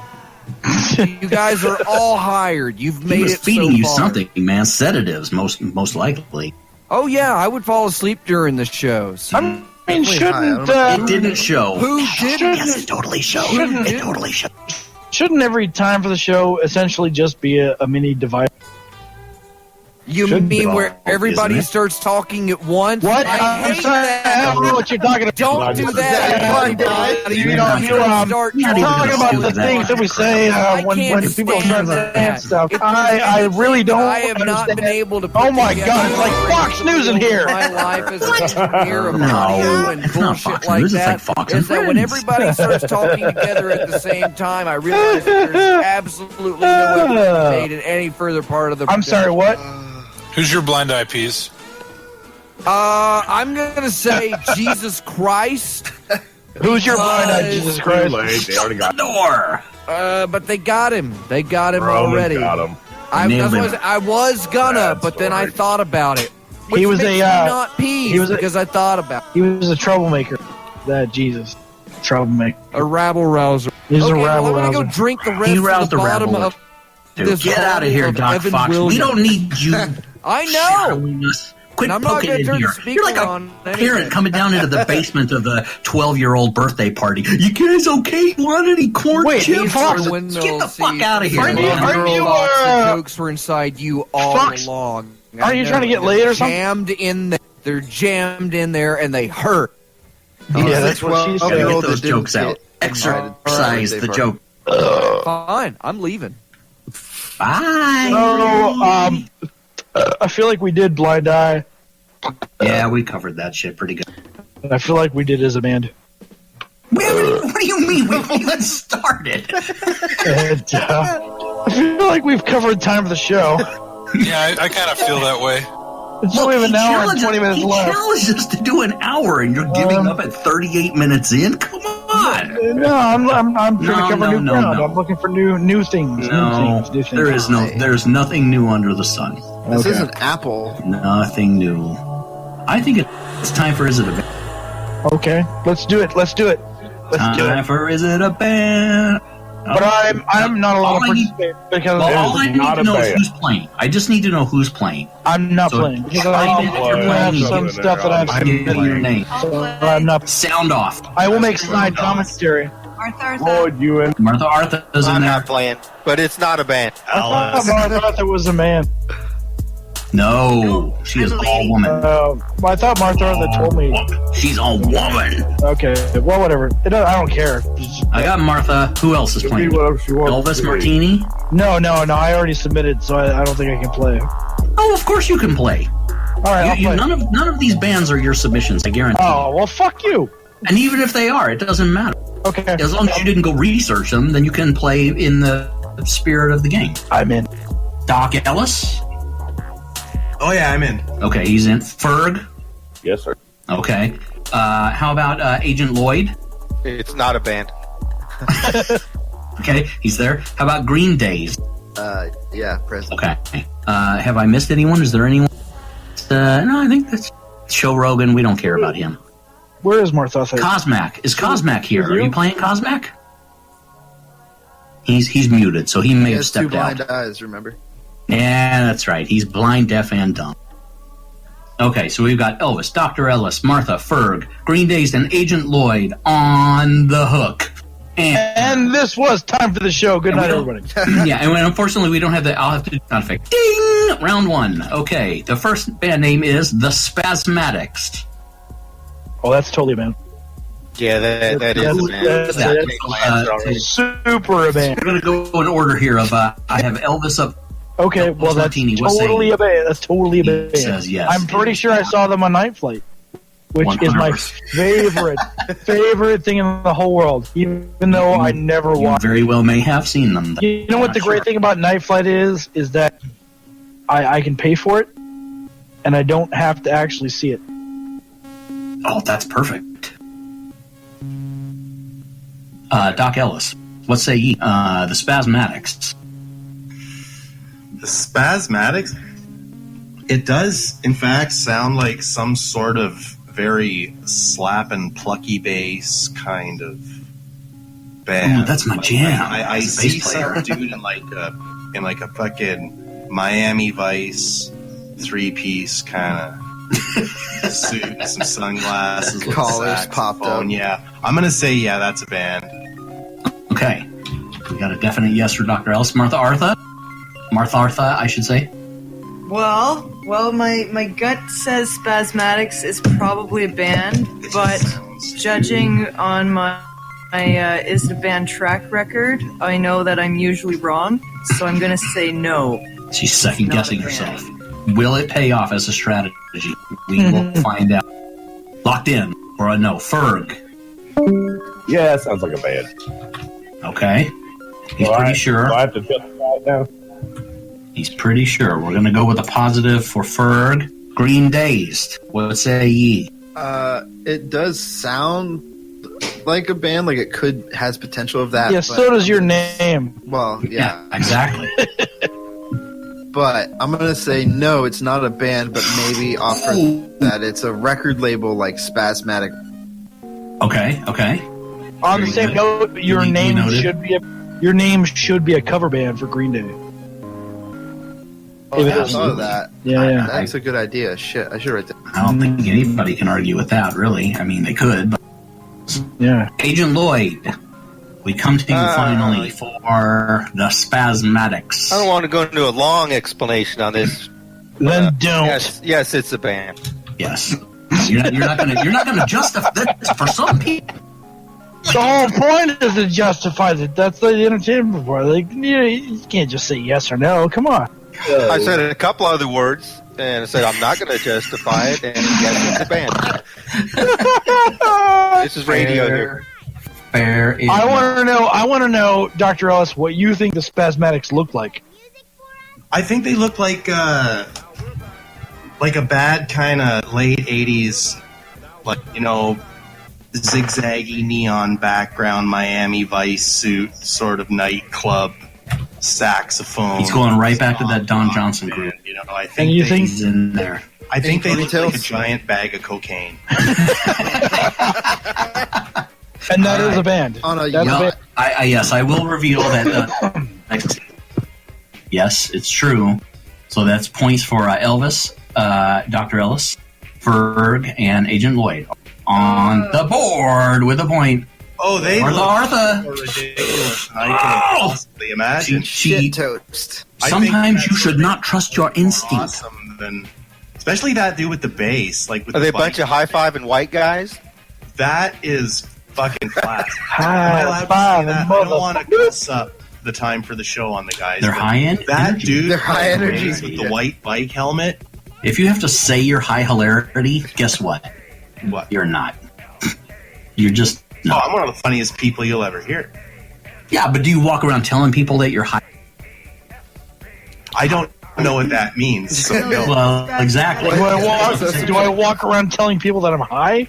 You guys are all hired. You've made it so feeding you far. something, man. Sedatives, most likely. Oh yeah, I would fall asleep during the shows. I mean, shouldn't it didn't show? Who didn't? Yes, it totally showed. It totally showed. Shouldn't every time for the show essentially just be a mini device? You mean where everybody starts talking at once? What? I hate that. I don't know what you're talking about. Don't do that. You're talking about the things that we say when people try to say stuff. I really don't. I have not been able to. Oh my God! It's like Fox News in here. My life is a year of audio and bullshit like that. Is that when everybody starts talking together at the same time, I realize that there's absolutely no way to be made in any further part of the. I'm sorry. What? Who's your blind eye piece? I'm gonna say Jesus Christ. Who's your blind eye Jesus Christ? They already got the door. But they got him. They got him Roman already. got him. I was gonna, but then I thought about it. Which He was makes a me not peeved because I thought about it. He was a troublemaker. That Jesus, troublemaker. A rabble rouser. He's a Okay, rabble well, I'm rouser. gonna go drink the rest He of roused the the bottom rabble. of Dude, this get out of here, bottle Doc Evan Fox. Williams. We don't need you. I know. showing us. Quit And I'm not poking gonna in turn here. the speaker You're like a on parent anything. coming down into the basement of the 12-year-old birthday party. You guys okay? Want any corn Wait, chips? Fox, Get the fuck out of here, Aren't you- man. aren't you, The jokes were inside you all Fox, along. aren't you trying to get laid or something? Jammed in there. They're jammed in there, and they hurt. Yeah, that's what she Gotta said. get those jokes out. Exercise the joke. Fine, I'm leaving. Bye. So, I feel like we did Blind Eye. Yeah, we covered that shit pretty good. I feel like we did as a band. What do you mean? We haven't even started. And, I feel like we've covered time of the show. Yeah, I kind of feel that way. It's only an hour and 20 minutes he left. challenged us to do an hour, and you're giving up at 38 minutes in? Come on. No, I'm trying to cover new no, ground. no. I'm looking for new things. No, new things. there's nothing new under the sun. This Okay. isn't Apple. Nothing new. I think it's time for Is It a Band? Okay, let's do it. Let's do it. Let's do Time it. for Is It a Band? But I'm not allowed All to I need- participate because All I need not to a know is band. who's playing. I just need to know who's playing. I'm not So- playing because I I know that you're have playing. some stuff that I've I'm giving your name. So I'm not. Sound off. I will make snide commentary. Arthur. Lord, you and Martha Arthur is in I'm there. not playing, but it's not a band. I thought there was a man. No, she is all woman. Well, I thought Martha Arthur told me. She's all woman. Okay, well, whatever. I don't care. I got Martha. Who else is be playing? whatever she wants. Elvis to be. Martini? No. I already submitted, so I don't think I can play. Oh, of course you can play. All right, I'll play. None of these bands are your submissions, I guarantee. Oh, well, fuck you. And even if they are, it doesn't matter. Okay. As long as you didn't go research them, then you can play in the spirit of the game. I'm in. Doc Ellis? Oh yeah, I'm in. Okay, he's in. Ferg? Yes, sir. Okay. How about Agent Lloyd? It's not a band. Okay, he's there. How about Green Days? Yeah, present. Okay. Have I missed anyone? Is there anyone? No, I think that's Joe Rogan. We don't care about him. Where is Martha? Cosmac. Is Cosmac here? Is Are you? you playing Cosmac? He's muted, so he may He have has two stepped blind out. eyes, remember? Yeah, that's right. He's blind, deaf, and dumb. Okay, so we've got Elvis, Dr. Ellis, Martha, Ferg, Green Day's, and Agent Lloyd on the hook. And this was time for the show. Good night, everybody. Yeah, and unfortunately, we don't have the. I'll have to do sound effect. Ding! Round one. Okay, the first band name is the Spasmatics. Oh, that's totally a band. Yeah, that is a band. That's super a band. We're going to go in order here. Of I have Elvis up. Okay, well, that's Martini was totally saying- a band. That's totally a He band. says yes. I'm pretty sure I saw them on Night Flight, which is my 100%. favorite thing in the whole world, even though I never You watched. very well may have seen them. You know what the great thing about Night Flight is that I can pay for it, and I don't have to actually see it. Oh, that's perfect. Doc Ellis, what say ye? The Spasmatics. The Spasmatics? It does, in fact, sound like some sort of very slap and plucky bass kind of band. Ooh, that's my jam. I as a see bass player. some dude in like a fucking Miami Vice 3-piece kind of suit and some sunglasses, with a Collars popped saxophone. up. Yeah, I'm gonna say yeah, that's a band. Okay, we got a definite yes for Dr. Ellis. Martha Artha, I should say. Well, my gut says Spasmatics is probably a band, but judging on my is it a band track record, I know that I'm usually wrong, so I'm going to say no. She's second guessing herself. Will it pay off as a strategy? We will find out. Locked in or a no. Ferg. Yeah, it sounds like a band. Okay. He's Do pretty I sure. have to justify it now? He's pretty sure. We're going to go with a positive for Ferg. Green Dazed. What say ye? It does sound like a band, like it has potential of that. Yeah, but- so does your name. Well, yeah. Exactly. But I'm going to say no, it's not a band, but maybe offer that it's a record label like Spasmatic. Okay. On the Very same good. note, your Duly name noted. should be a cover band for Green Day. Oh, If it I isn't. saw that. Yeah. That's a good idea. Shit, I should write that. I don't think anybody can argue with that, really. I mean, they could. But Yeah. Agent Lloyd, we come to you finally for the Spasmatics. I don't want to go into a long explanation on this. Then don't. Yes, it's a band. Yes. You're not gonna justify this for some people. The whole point is to justify that. That's the entertainment part. Like, you can't just say yes or no. Come on. I said a couple other words, and I said I'm not going to justify it, and yes, it's a band. This is radio here. Fair. I want to know, Dr. Ellis, what you think the Spasmatics look like. I think they look like a bad kind of late 80s, like, zigzaggy neon background Miami Vice suit sort of nightclub saxophone. He's going right back to that Don Johnson group. I think And you think He's in there. I think they look like a ponytails? giant bag of cocaine. And that is a band. On a That's a yacht. band. Yes, I will reveal that. Yes, it's true. So that's points for Elvis, Dr. Ellis, Ferg, and Agent Lloyd on the board with a point. Oh, they Martha look Artha. more ridiculous than I can possibly imagine. She, Toast. I think sometimes you that's should not trust your instinct. awesome than, especially that dude with the bass. Like, with Are the they a bunch of high five and white guys? That is fucking class. Am I High allowed to five, say that? I don't motherfucker. want to mess up the time for the show on the guys. They're but high end. That energy. dude, They're high with the energy, bass with yeah. the white bike helmet. If you have to say you're high hilarity, guess what? What? You're not. You're just Oh, no. I'm one of the funniest people you'll ever hear. Yeah, but do you walk around telling people that you're high? I don't know what that means. So no. Well, exactly. Do I walk around telling people that I'm high?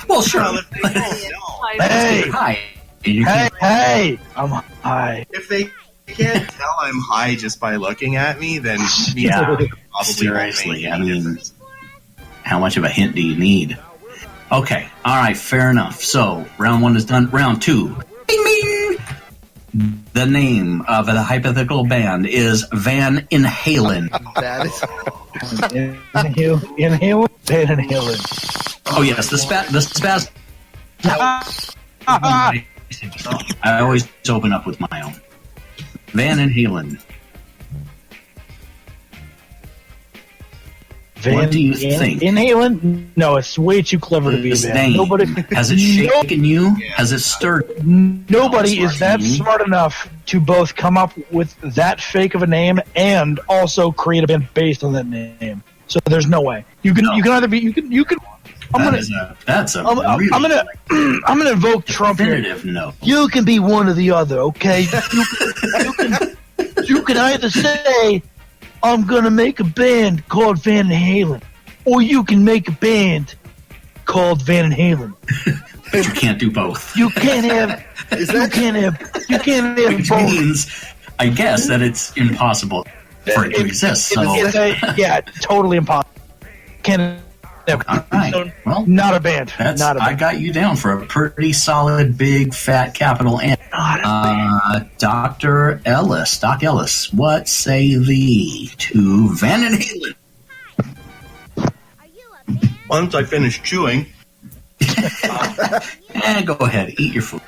Well, sure. Well, if they don't know, Hey, Hi. You hey, can- hey, I'm high. if they can't tell I'm high just by looking at me, then Yeah, probably won't seriously, make I any mean- difference. How much of a hint do you need? Okay, all right, fair enough. So round one is done. Round two. Bing, bing. The name of the hypothetical band is Van Inhalen. That is Inhale, Van Halen. Oh yes, the spaz. I always open up with my own. Van Halen. What do you think? Inhaling? No, it's way too clever to be a This band. name, Nobody has it shaken you? Has it stirred? Nobody is that smart enough to both come up with that fake of a name and also create a band based on that name. So there's no way. You can either be you can. I'm gonna invoke Trump here. Definitive no. You can be one or the other, okay? You can either say, I'm gonna make a band called Van Halen, or you can make a band called Van Halen. But you can't do both. You can't have. You can't have Which both. means, I guess, that it's impossible for it to exist. So, Yeah, totally impossible. Can't have. right. Well, not a band. that's, Not a band. I got you down for a pretty solid, big, fat capital N. Dr. Ellis, Doc Ellis, what say thee to Van Halen? Once I finish chewing, Go ahead, eat your food.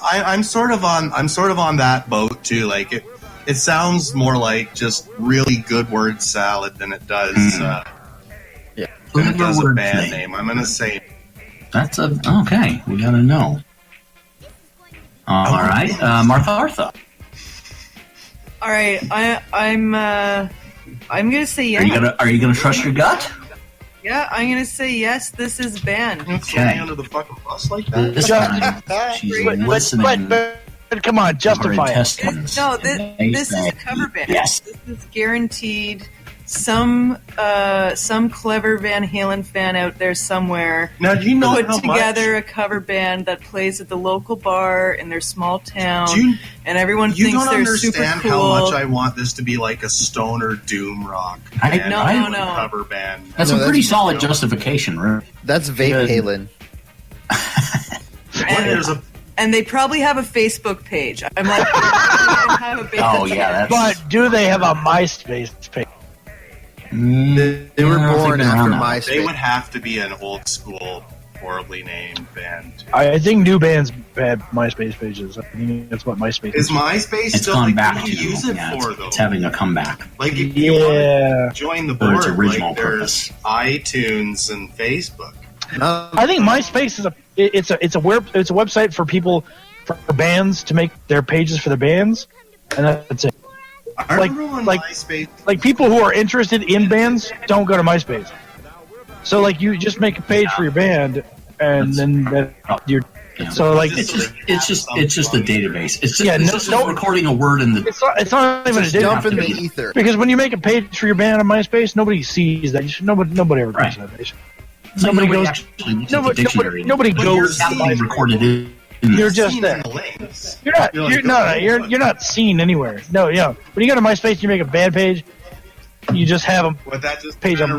I'm sort of on that boat too. Like it sounds more like just really good word salad than it does than it does a band name. I'm gonna say That's okay. We gotta know. All right, Martha. All right, I'm gonna say yes. Are you gonna trust your gut? Yeah, I'm gonna say yes. This is banned. Okay. under the fucking bus like that. This time, she's listening. But come on, justify it. intestines. No, this is a cover band. Yes. This is guaranteed. Some clever Van Halen fan out there somewhere Now, do you know put how together much? a cover band that plays at the local bar in their small town, and everyone You thinks don't they're super understand cool. how much I want this to be like a stoner doom rock band, No. cover band. That's a pretty solid justification, right? That's Vape Halen. And they probably have a Facebook page. I'm like, they don't have a band Oh yeah, that's. But do they have a MySpace page? They were born after MySpace. They would have to be an old school, horribly named band. I think new bands have MySpace pages. I think that's what MySpace Is MySpace It's still gone like, back what to do you use it yeah, for it's, though? it's having a comeback. Like if you want to join the For board, its original like there's iTunes and Facebook. I think MySpace is it's a website for people for bands to make their pages for the bands, and that's it. I remember when MySpace. Like people who are interested in bands don't go to MySpace. So like you just make a page for your band, and then you're. So like it's just a database. It's just, it's just no recording a word in the. It's not even a dump in the database. ether. Because when you make a page for your band on MySpace, nobody sees that. Nobody ever goes to that page. So Nobody goes. actually looks at the dictionary. Nobody But goes to you're MySpace. recorded in. You're just there. You're not seen anywhere. No, yeah. When you go to MySpace, you make a band page. You just have a page on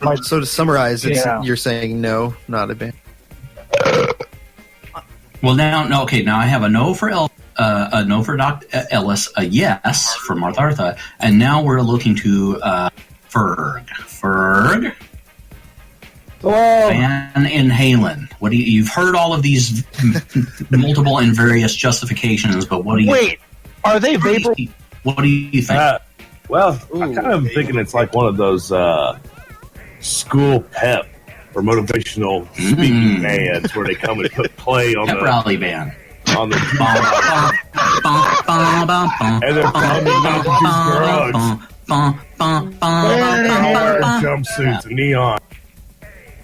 MySpace. So to summarize, Yeah. you're saying no, not a band. Well, now I have a no for a no for Dr. Ellis, a yes for Martha, and now we're looking to Ferg. Ferg. Van Halen. What do you've heard all of these multiple and various justifications, but what do you Wait? Are they vapor? What do you think? Well, I'm kind of thinking it's like one of those school pep or motivational speaking bands where they come and put play on Pep the rally band. on the and they're coming out to jumpsuits and neon.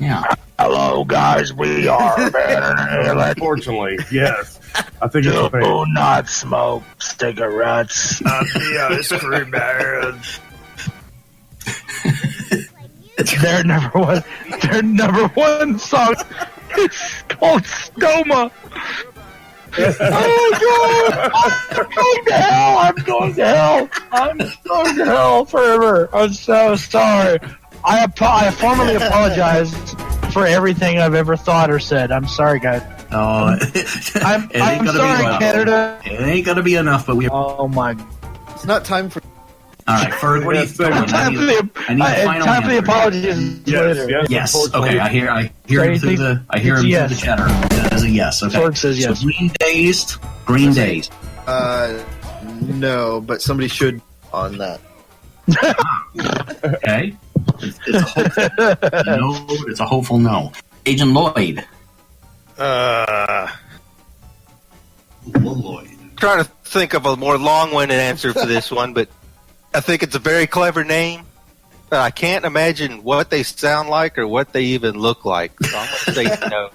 Yeah. Hello, guys. We are Van Halen. Unfortunately, yes. I think it's a Do band. not smoke cigarettes. the ice cream man. Their number one song is called Stoma. Oh God! I'm going to hell. I'm going to hell forever. I'm so sorry. I formally apologize for everything I've ever thought or said. I'm sorry, guys. Oh, I'm sorry, Canada. It ain't gonna be enough, but we. Oh my! It's not time for. All right, Ferg, what are you thinking? Time for the apologies later. Yes. Okay. I hear him through the chatter. That is a yes. Okay. Ferg says yes. So Green Dazed. No, but somebody should on that. Okay. It's a hopeful no. It's a hopeful no. Agent Lloyd. Lloyd. Trying to think of a more long-winded answer for this one, but I think it's a very clever name. But I can't imagine what they sound like or what they even look like. So I'm going to say no.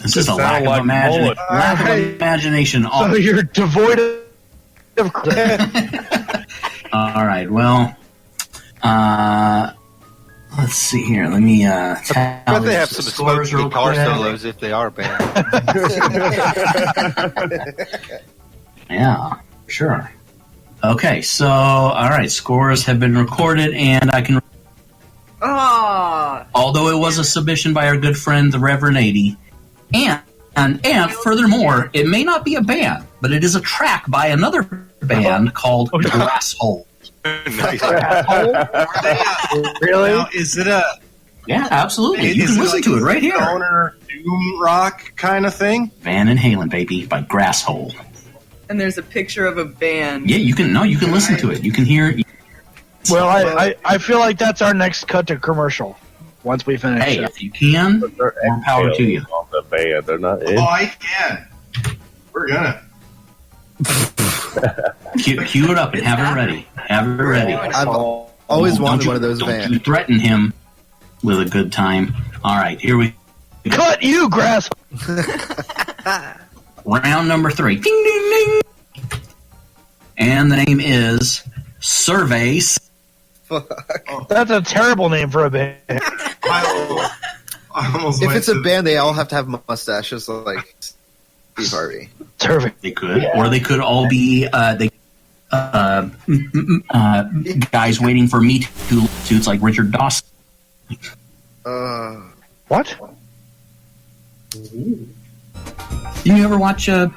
This is a lack of imagination. So you're devoid of All right. Well, let's see here. Let me But they have some smoky guitar solos if they are a band. Yeah, sure. Okay, so all right, scores have been recorded, and I can. Although it was a submission by our good friend the Reverend 80, and furthermore, it may not be a band, but it is a track by another band called Grasshole. Really? Now, is it a? Yeah, absolutely. You can listen to it right here. Stoner doom rock kind of thing. Van Halen, baby, by Grasshole. And there's a picture of a band. Yeah, you can listen to it. You can hear. Well, I feel like that's our next cut to commercial. Once we finish. Hey, if you can, more power to you. On the band, they're not in. Oh, I can. We're gonna. Cue it up and have it ready. Have it ready. I've always wanted one of those Don't vans. you threaten him with a good time. All right, here we go. Cut you, grass. Round number 3. Ding, ding, ding. And the name is Surveys. That's a terrible name for a band. If it's a band, they all have to have mustaches like Steve Harvey. Survey. They could, or they could all be guys waiting for Me Too suits like Richard Dawson. What? Did you ever watch? No.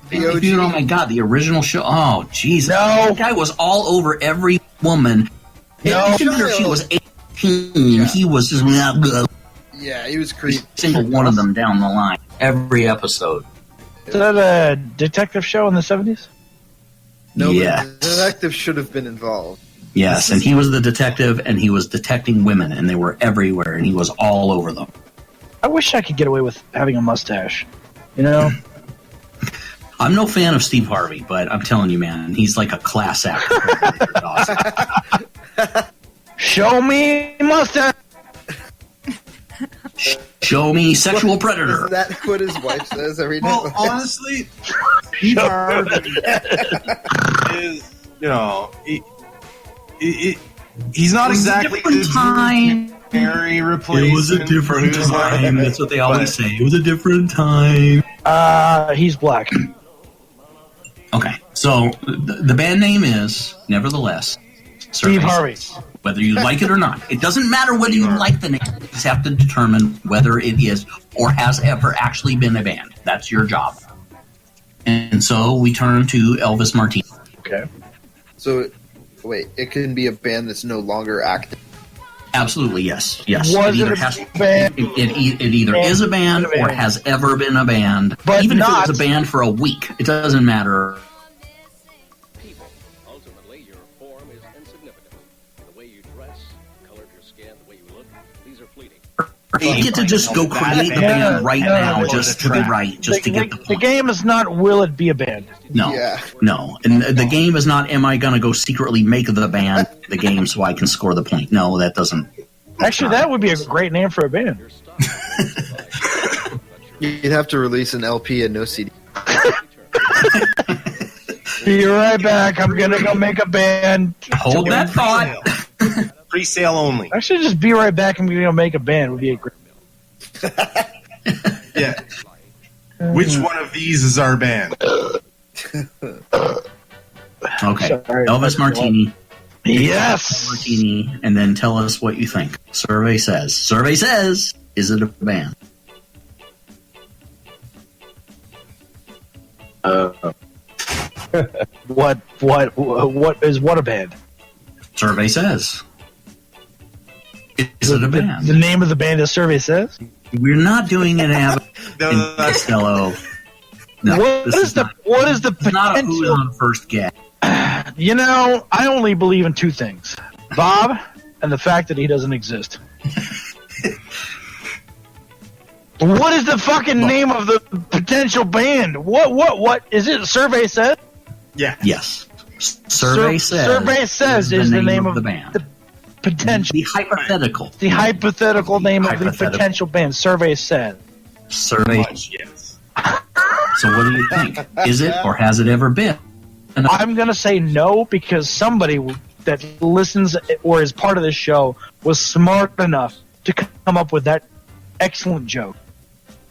Oh my God, the original show. Oh, Jesus. No. That guy was all over every woman. No. Even if she was 18, he was just Yeah, he was creepy. single one of them down the line. Every episode. Is that a detective show in the 70s? No, Yeah. but the detective should have been involved. Yes, and he was the detective, and he was detecting women, and they were everywhere, and he was all over them. I wish I could get away with having a mustache. You know? I'm no fan of Steve Harvey, but I'm telling you, man, he's like a class act. Show me mustache. Show me sexual predator. Is that what his wife says every day? Well, honestly, Steve Harvey is, he's not exactly different time. Harry replacement. It was a different time. That's what they always say. It was a different time. He's black. Okay, so the band name is, nevertheless, Steve Harvey. Whether you like it or not. It doesn't matter whether you like the name. You just have to determine whether it is or has ever actually been a band. That's your job. And so we turn to Elvis Martinez. Okay. So, wait, it can be a band that's no longer active. Absolutely, yes. Yes. Was it either, it a has, band? it either is a band or has ever been a band. But even not, if it was a band for a week, it doesn't matter. Ultimately, your form is insignificant. The way you dress, the color of your skin, the way you look, these are fleeting. You get to just go create the band right now just to be right, just to get the point. The game is not will it be a band? No, no. And the game is not am I going to go secretly make the band the game so I can score the point. No, that doesn't. Actually, that would be a great name for a band. You'd have to release an LP and no CD. Be right back. I'm going to go make a band. Hold that thought. Pre-sale only. Actually, just be right back. I'm going to go make a band. Would be a great. Yeah. Which one of these is our band? Okay. Sorry. Elvis Martini. Yes. Martini, and then tell us what you think. Survey says. Survey says, is it a band? What is what a band? Survey says. Is it a band? The name of the band is Survey Says? We're not doing an Costello. No, What is the not a who's potential? on first guess. You know, I only believe in two things: Bob and the fact that he doesn't exist. What is the fucking name of the potential band? What is it? Survey Says? Yeah. Yes. Survey says. Survey Says is the name of the band. The potential. The hypothetical. The hypothetical name of the potential band. Survey Says. Survey. Yes. So what do you think? Is it or has it ever been? I'm gonna say no because somebody that listens or is part of this show was smart enough to come up with that excellent joke,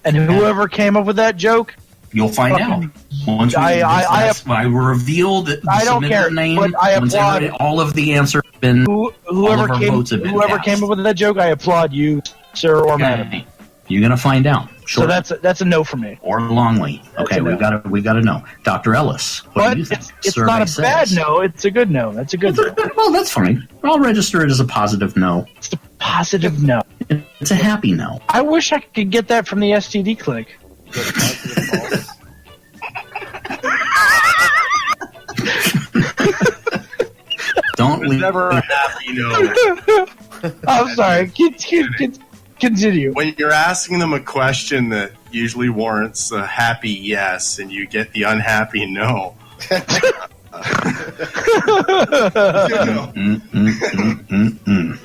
and whoever came up with that joke, You'll find out. Once I reveal that I don't care, their name, but I once applaud all of the answers have been whoever came up with that joke. I applaud you, sir or madam. You're gonna find out. Sure. So that's a no for me. Or Longley. Okay, That's a no. we got to know. Dr. Ellis, what But do you think? it's Survey not a says. bad no. It's a good no. That's a good no. Well, that's fine. I'll register it as a positive no. It's a positive no. It's a happy no. I wish I could get that from the STD clinic. Don't leave. Never a happy no. I'm sorry. Continue. When you're asking them a question that usually warrants a happy yes, and you get the unhappy no.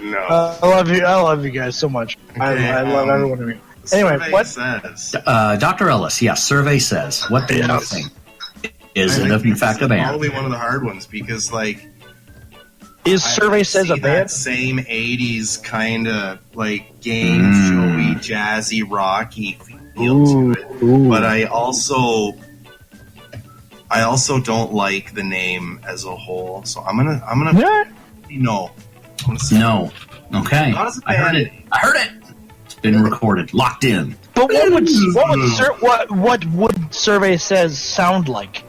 No. I love you guys so much. I love every one of you. Anyway, Survey what? says. Dr. Ellis, yes, survey says. What do you think? Is it in fact a band? Probably one of the hard ones because, like, Is Survey Says a that band? same '80s kind of like game showy, jazzy, rocky feel to it. But I also don't like the name as a whole. So I'm gonna no. I'm gonna say No. Okay. Not as a I heard band. it. I heard it. It's been recorded. Locked in. But what would Survey Says sound like?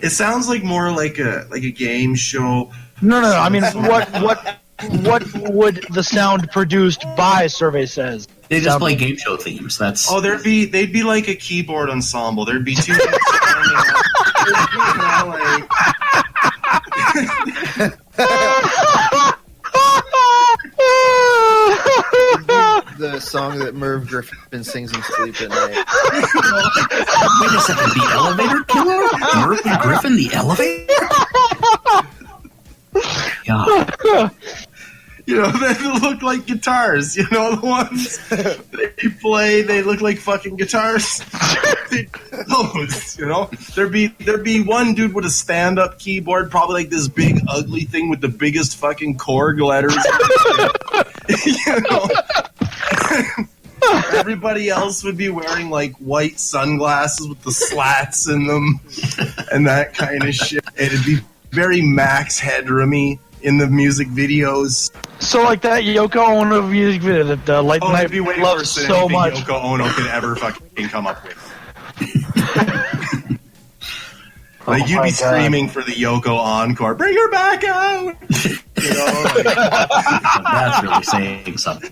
It sounds like more like a game show. No. I mean, what would the sound produced by Survey Says? They just sound play like? game show themes. That's they'd be like a keyboard ensemble. There'd be two. The song that Merv Griffin sings in Sleep at Night. Wait a second. The elevator killer? Merv Griffin, the elevator? God. You know, they look like guitars. You know, the ones they play, they look like fucking guitars. Those, you know, there'd be one dude with a stand-up keyboard, probably like this big ugly thing with the biggest fucking Korg letters. You know, everybody else would be wearing like white sunglasses with the slats in them and that kind of shit. It'd be very Max Headroomy in the music videos. So like that Yoko Ono music video that Light Oh, Night it'd be way loves worse than so anything much. Yoko Ono could ever fucking come up with. Like, you'd be screaming for the Yoko encore, bring her back out! You know, like, That's really saying something.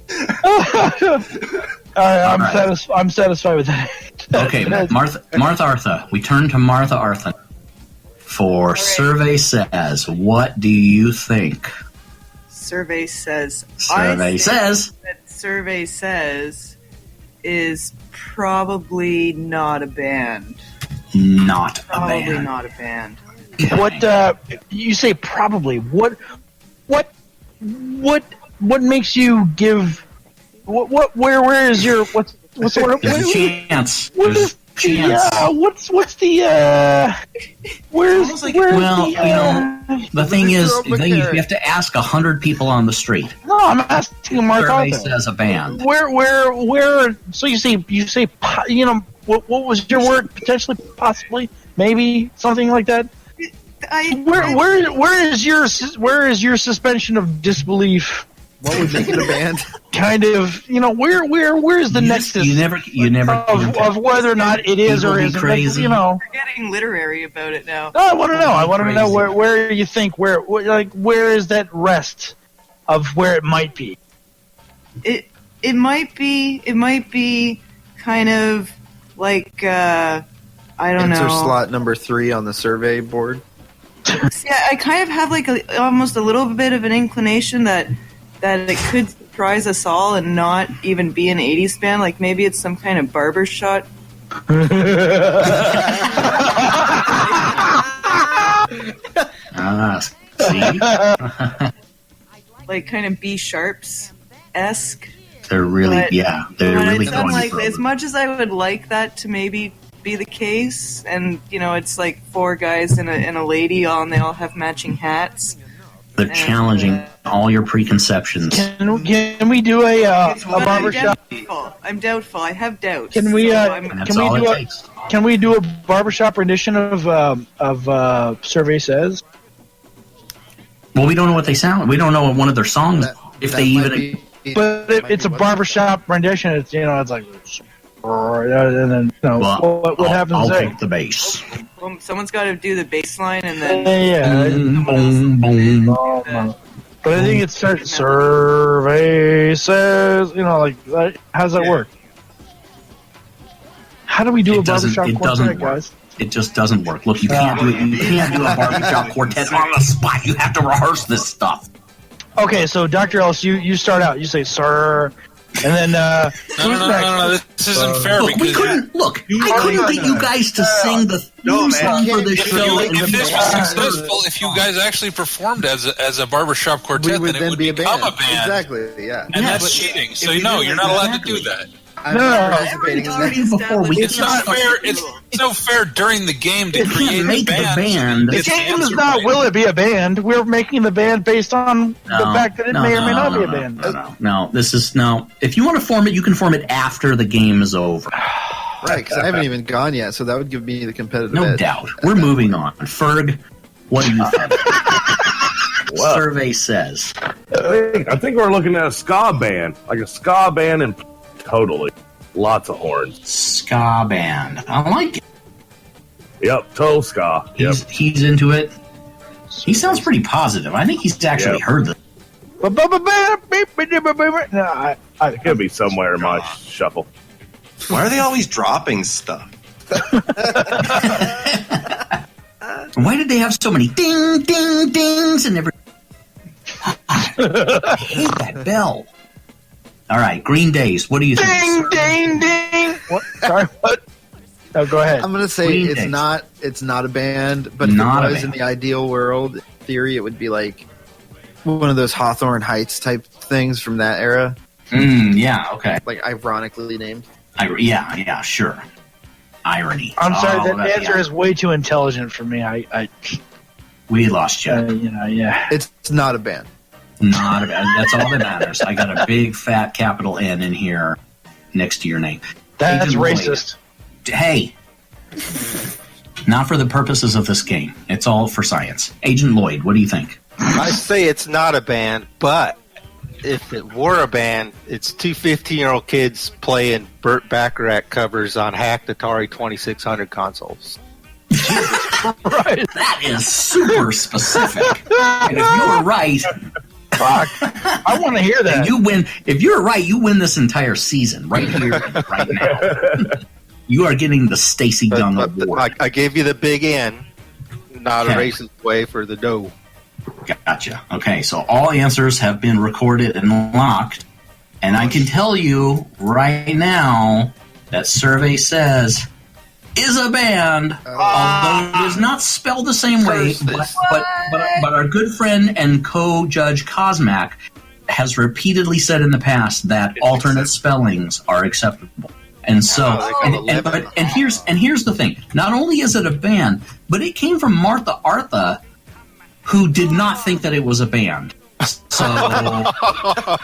I'm satisfied with that. Okay, Martha Artha. We turn to Martha Artha for Survey Says. What do you think? Survey Says. Survey Says. That Survey Says is probably not a band. Not Probably a band. not a band. What you say? Probably. What makes you give? Where is your what's the word? There's a chance. What There's is what's the where's well, the, you know, the thing is, you have to ask 100 people on the street. No, I'm asking Mark Survey Arthur. Says a band. Where? So you say, you know, what was your word? Potentially, possibly, maybe something like that. Where is your suspension of disbelief What would make it a band? Kind of, where's the nexus? You never of whether or not it is People or be isn't. crazy. We're getting literary about it now. No, I want to know. I want to know Crazy. where you think where is that rest of where it might be? It might be kind of like I don't Answer know. slot number 3 on the survey board. Yeah, I kind of have like almost a little bit of an inclination that it could surprise us all and not even be an 80s band. Like maybe it's some kind of barbershop. See? Like kind of B sharps esque. They're really, they're But really it's going unlikely. for it. As much as I would like that to maybe be the case, and it's like 4 guys and a lady, and they all have matching hats. They're challenging all your preconceptions. Can we do a barbershop? I'm doubtful. I have doubts. Can we That's all it takes. can we do a barbershop rendition of Survey Says? Well, we don't know what they sound. We don't know what one of their songs. If they even. But it's a barbershop rendition. It's it's like, and then Well, what happens I'll there? take the bass. Well, someone's got to do the bass line, and then Boom, boom. But I think it starts. Survey Says, how does that work? How do we do a barbershop quartet, guys? It just doesn't work. Look, you can't do it. You can't do a barbershop quartet on the spot. You have to rehearse this stuff. Okay, so Dr. Ellis, you start out. You say, "Sir," and then No, this isn't fair Look, because I couldn't get you guys to sing the theme song for the show. if this was successful, if you guys actually performed as a barbershop quartet, would then it would be a become band. a band. Exactly, yeah. And that's cheating. So you're not allowed to do that. I'm not participating in that. Before we It's not fair. It's no fair during the game to It create can't make a the band. band. the game is not will it be a band. We're making the band based on the fact that it may or may not be a band. No, this is no. If you want to form it, you can form it after the game is over. Right, because I haven't even gone yet, so that would give me the competitive No edge. doubt. We're moving on. Ferg, what do you think? Survey says. I think we're looking at a ska band, like a ska band, and totally lots of horns. Ska band. I like it. Yep, total ska. Yep. He's into it. He sounds pretty positive. I think he's actually heard this. No, It could be somewhere in my shuffle. Why are they always dropping stuff? Why did they have so many ding, ding, dings and every? I hate that bell. All right, Green Days. What do you think? Ding, ding, ding. What? Sorry, what? No, go ahead. I'm gonna say Green it's Days. not a band, but if Not a it was in band. the ideal world, in theory, it would be like one of those Hawthorne Heights type things from that era, Yeah, okay. like ironically named. Yeah, sure. Irony. I'm sorry, Oh, that answer is way too intelligent for me. We lost you. Yeah. It's not a band. Not a bad. That's all that matters. I got a big fat capital N in here next to your name. That's Agent Lloyd. racist. Hey, not for the purposes of this game. It's all for science. Agent Lloyd, what do you think? I say it's not a band, but if it were a band, it's two 15-year-old kids playing Burt Bacharach covers on hacked Atari 2600 consoles. Right. That is super specific. And if you were right, fuck, I want to hear that. and you win. If you're right, you win this entire season right here, right now. You are getting the Stacy Young Award. I gave you the big N, not a Okay. racist way for the dough. Gotcha. Okay, so all answers have been recorded and locked. And I can tell you right now that Survey Says is a band, although it is not spelled the same way. But our good friend and co-judge Cosmac has repeatedly said in the past that alternate spellings are acceptable. And so, and here's the thing: not only is it a band, but it came from Martha Artha, who did not think that it was a band. So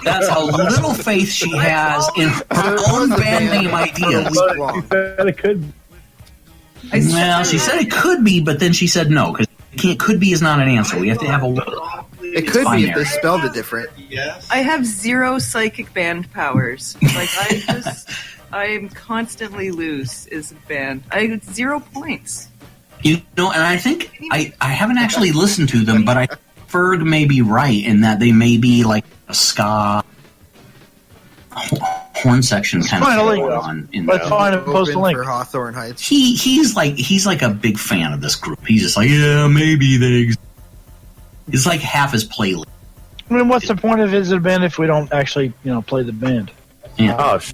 that's how little faith she has in her own band name ideas. She said it could. Well, she said it could be, but then she said no because could be is not an answer. We have to have a. It could be if binary. they spelled it different. Yes. I have 0 psychic band powers. Like I'm constantly loose as a band. I get 0 points. You know, and I think I haven't actually listened to them, but I Ferg may be right in that they may be like a ska horn section kind Find a of link. going on. Let's find and post a Open link. for Hawthorne Heights. He's like a big fan of this group. He's just like, yeah, maybe they exist. It's like half his playlist. I mean, what's the point of Is It a Band if we don't actually, play the band? Yeah. Gosh,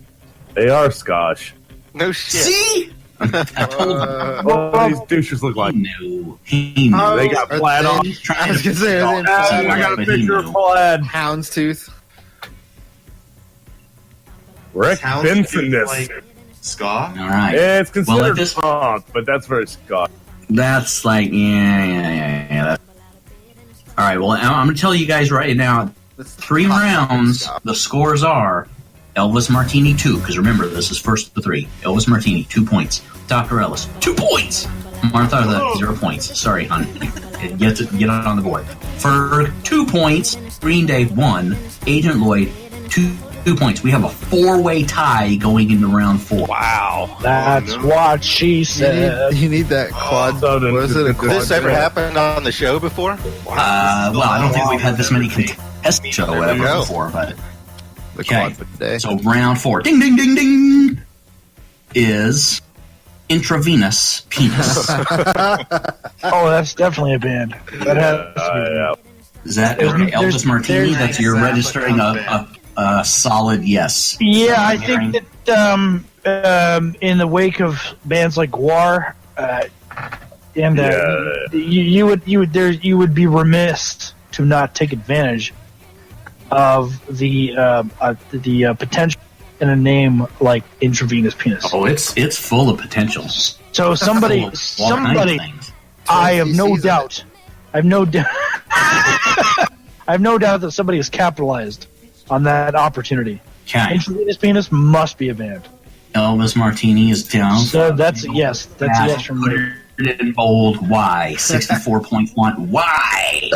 they are Scotch. No shit. See? I told him. What do these douches look like? He knew. They got Are plaid they- on. I was gonna say, are they I got a But he picture of knew. plaid. Houndstooth. Rick Sounds Benson this. like ska. All right. It's considered Well, at this- punk, but that's very Scotch. That's like, yeah. All right, well, I'm going to tell you guys right now, 3 rounds, the scores are Elvis Martini 2, because remember, this is first to 3. Elvis Martini, 2 points. Dr. Ellis, 2 points. Martha, 0 points. Sorry, hon. Get it on the board. Ferg, 2 points. Green Day, 1. Agent Lloyd, 2 points. We have a 4-way tie going into round 4. Wow. That's what she said. You need that quad. So then- Was it a Has this quad? ever happened on the show before? Well, I don't think we've had this many contests show There you ever go. before, but The okay. quad for today. So round 4, ding, ding, ding, ding, is intravenous penis. Oh, that's definitely a band. That has to Is that There's- okay? Elvis there's- Martini? there's- That's you're Exactly. registering a solid yes. be. Yeah, I think that in the wake of bands like Guar, you would be remiss to not take advantage of the potential in a name like intravenous penis. Oh, it's full of potential. So somebody, Full of all kinds of things. I have no season doubt. I have no doubt. I have no doubt that somebody has capitalized on that opportunity. Okay. Intravenous penis must be a band. Elvis Martini is down. So that's a yes. That's a yes from me. Put it in bold. Why? 64.1. Why?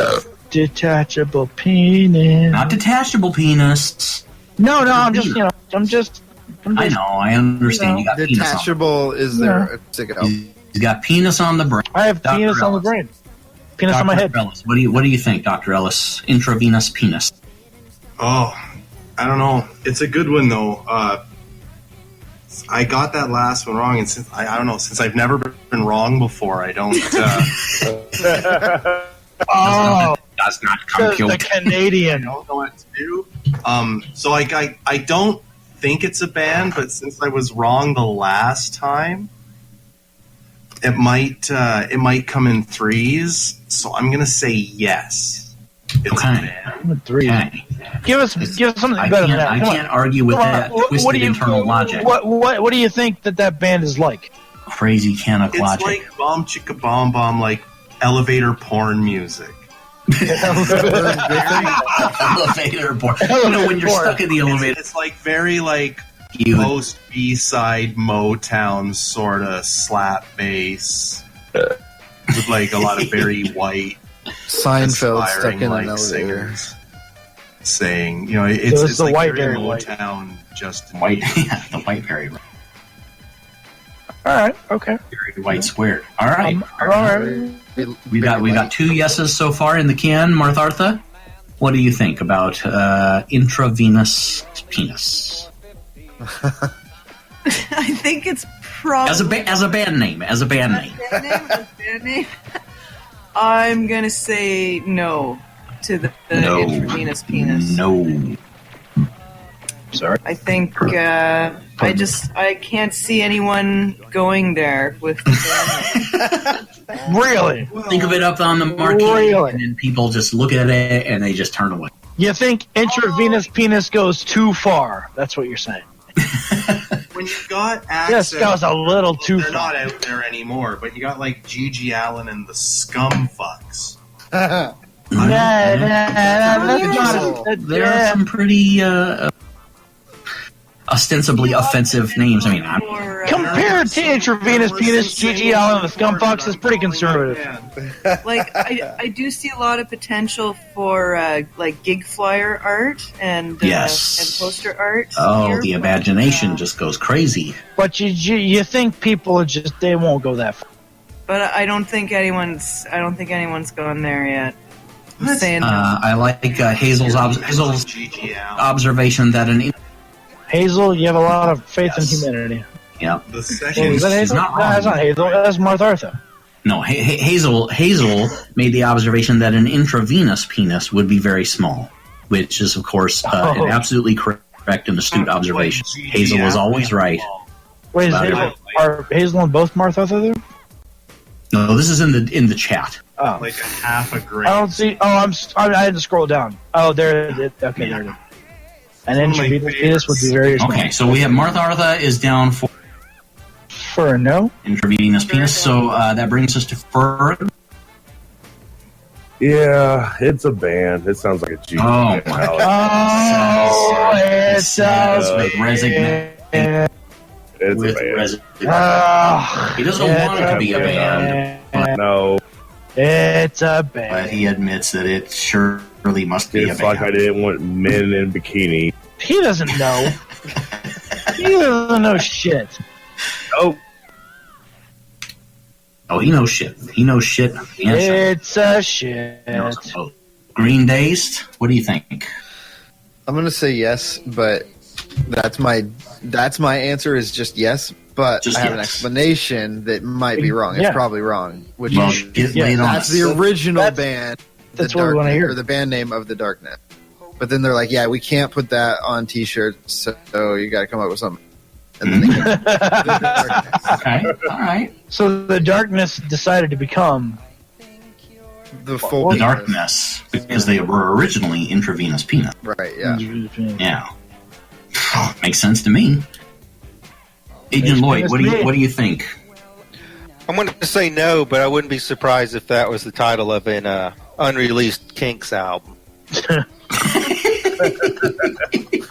Detachable penis. Not detachable penis. No, I'm just. I know. I understand. You got penis on. Detachable is there a sicko? He's got penis on the brain. I have Dr. penis on the Ellis. brain. Penis on my Dr. head. Ellis, what do you think, Dr. Ellis? Intravenous penis. Oh, I don't know. It's a good one though. I got that last one wrong, and since I don't know, since I've never been wrong before, I don't. Oh, Does not the compute. Canadian. don't know what to do. So I don't think it's a band, but since I was wrong the last time, it might come in 3s. So I'm gonna say yes. It's a Okay. band. 3. Okay. Give us something I better can't, than that. I Come on. can't argue with Come on. that What twisted do you- internal logic. What do you think that band is like? Crazy Canuck It's logic. like bomb chicka bomb bomb, like elevator porn music. Elevator board. You know, when you're stuck in the elevator, It's like very like you post B-side Motown sort of slap bass with like a lot of Barry White Seinfeld stuck aspiring, in like an elevator. singers saying, you know, it's it's the like white very Barry White. Motown just white, yeah, the white Barry All right. Okay. White squared. All right, All right. we got 2 yeses so far in the can. Martha, what do you think about intravenous penis I think it's probably as a band name? band name. I'm gonna say no to the No. intravenous penis. No. Sorry. I think I can't see anyone going there with the band. Really? Think of it up on the marquee, Really? and then people just look at it and they just turn away. You think intravenous penis goes too far? That's what you're saying. when you've got This access, goes a little too they're far. not out there anymore, but you got like Gigi Allen and the Scum Fucks. That's not. There are some pretty ostensibly offensive names. I mean, I'm Or Compared to intravenous penis, G.G. Allen and the Scumfox is pretty conservative. Like, I do see a lot of potential for like gig flyer art and poster art. Oh, here, the imagination just goes crazy. But you think people are just, they won't go that far. But I don't think anyone's gone there yet. I'm saying I like Hazel's observation that Hazel, you have a lot of faith in humanity. Yeah. The second Is that Hazel? not No, that's not Hazel. That's Martha Arthur. No, Hazel made the observation that an intravenous penis would be very small, which is, of course, an absolutely correct and astute observation. Hazel was always right. Wait, are Hazel and both Martha Arthur there? No, this is in the chat. Oh. like a half a grain. I don't see. Oh, I had to scroll down. Oh, there it is. Okay, there it is. And then intravenous would be very small. Okay, so we have Martha Arthur is down for a no intravenous penis. So that brings us to Ferg. Yeah, it's a band. It sounds like a G. Oh, my God. It's with resignation. It's With a band. He doesn't want it to be a band. No. It's a band. But he admits that it surely must be It's a like band. I didn't want men in bikini. He doesn't know. He doesn't know shit. Oh. Oh, he knows shit. He knows shit. It's a shit. Oh. Green Dazed? What do you think? I'm gonna say yes, but that's my answer is just yes. But Just I have an yes. explanation that might be wrong. Yeah. It's probably wrong. Which Well, is get laid on that's us. the original band. That's The what we want to Darknet, hear. or the band name of the Darknet. But then they're like, yeah, we can't put that on T-shirts, so you got to come up with something. And then they came up with the Darknet. Okay, all right. So the darkness decided to become The full The penis. darkness, because they were originally intravenous peanut. Right, yeah. Yeah. Makes sense to me. Agent Lloyd, what do you think? I'm going to say no, but I wouldn't be surprised if that was the title of an unreleased Kinks album.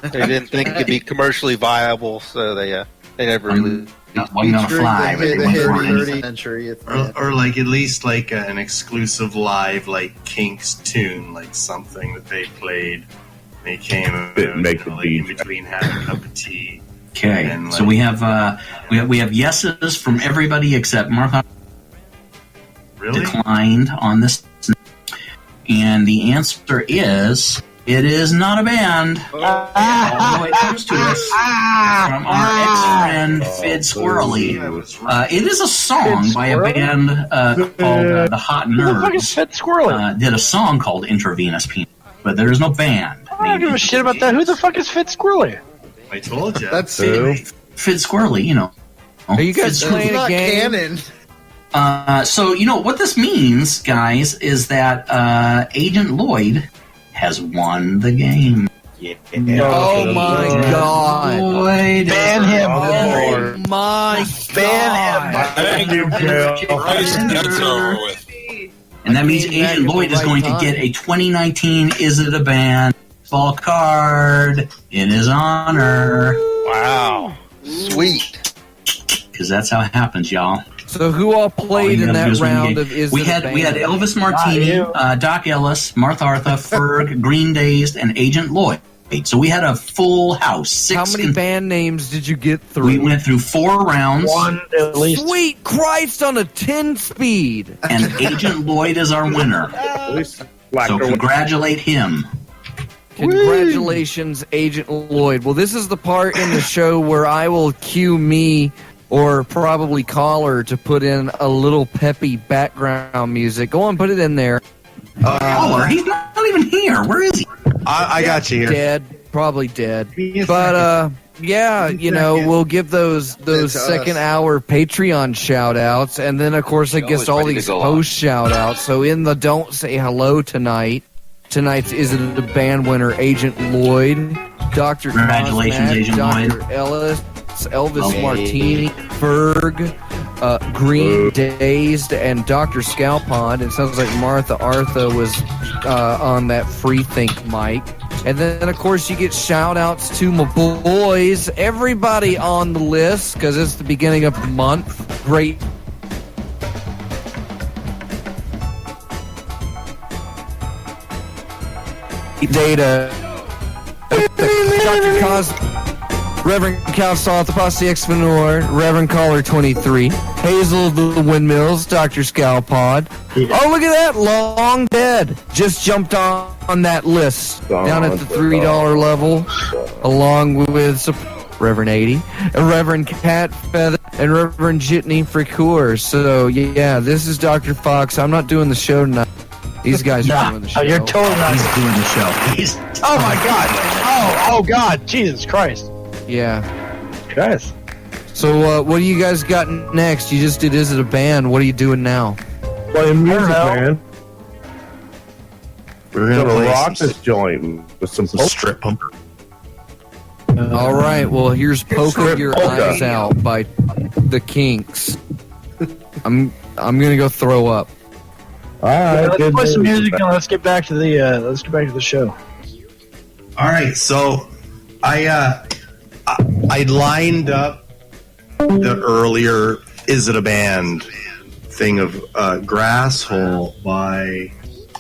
They didn't think it'd be commercially viable, so they never released. Not one gonna fly, but they went for anything. Century. Or like at least like an exclusive live like Kinks tune, like something that they played. They came Didn't make the like in beat. between having a cup of tea. Okay, And, so like- we have yeses from everybody except Martha Really? declined on this, and the answer is it is not a band. Although it comes to us from our ex-friend Fid Squirrely. It is a song by a band called The Hot Who the fuck is Nerds. Fed Squirrely? Did a song called Intravenous Penis, but there is no band. I don't give a shit about that. Who the fuck is Fed Squirrely? I told you. That's Fid Squirrely, you know. Are you guys Fid playing a not game? canon. So, you know, what this means, guys, is that Agent Lloyd has won the game. Yeah. Oh my god. Lloyd Ban him. Oh my god. Thank you, Cal. It's over with. And that means Came back Agent at Lloyd the is right going time. to get a 2019 Is It a Band ball card in his honor. Wow. Sweet. Because that's how it happens, y'all. So who all played you in gotta do that is win the round game. of Is we It a had Band? we had Elvis Martini, Doc Ellis, Martha Arthur, Ferg, Green Dazed, and Agent Lloyd. So we had a full house. How many band names did you get through? We went through 4 rounds. One at least. Sweet Christ on a 10 speed. And Agent Lloyd is our winner. So congratulate him. Congratulations, Agent Lloyd. Well, this is the part in the show where I will cue me or probably Caller to put in a little peppy background music. Go on, put it in there. Caller, he's not even here. Where is he? I got you here. Dead, probably dead. But yeah, you know, we'll give those It's second us. hour Patreon shout outs, and then of course I guess all these post shout outs. So in the Don't Say Hello tonight's Is It a Band winner, Agent Lloyd, Dr. Congratulations, Cosmac, Agent Dr. Lloyd. Ellis, Elvis Hey. Martini, Ferg, Green Dazed, and Dr. Scalpond. It sounds like Martha Artha was on that free think mic. And then, of course, you get shout-outs to my boys, everybody on the list, because it's the beginning of the month. Great data. Dr. Cos, Reverend Cal Salt, the Posse Exvenor, Reverend Caller 23, Hazel the Windmills, Dr. Scalpod. Oh, look at that, Long Dead just jumped on that list down at the $3 level, along with Reverend 80, Reverend Cat Feather, and Reverend Jitney Fricoeur. So yeah, this is Dr. Fox. I'm not doing the show tonight. These guys are doing the show. You're totally not doing the show. Oh my God! Oh God! Jesus Christ! Yeah. Guys. So what do you guys got next? You just did Is It a Band? What are you doing now? Playing music, man. We're Gonna gonna rock this joint with some strip pumper. All right. Well, here's "Poker Your Eyes Out" by the Kinks. I'm gonna go throw up. All right, let's play some music and let's get back to the show. All right, so I lined up the earlier "Is It a Band" thing of "Grasshole" by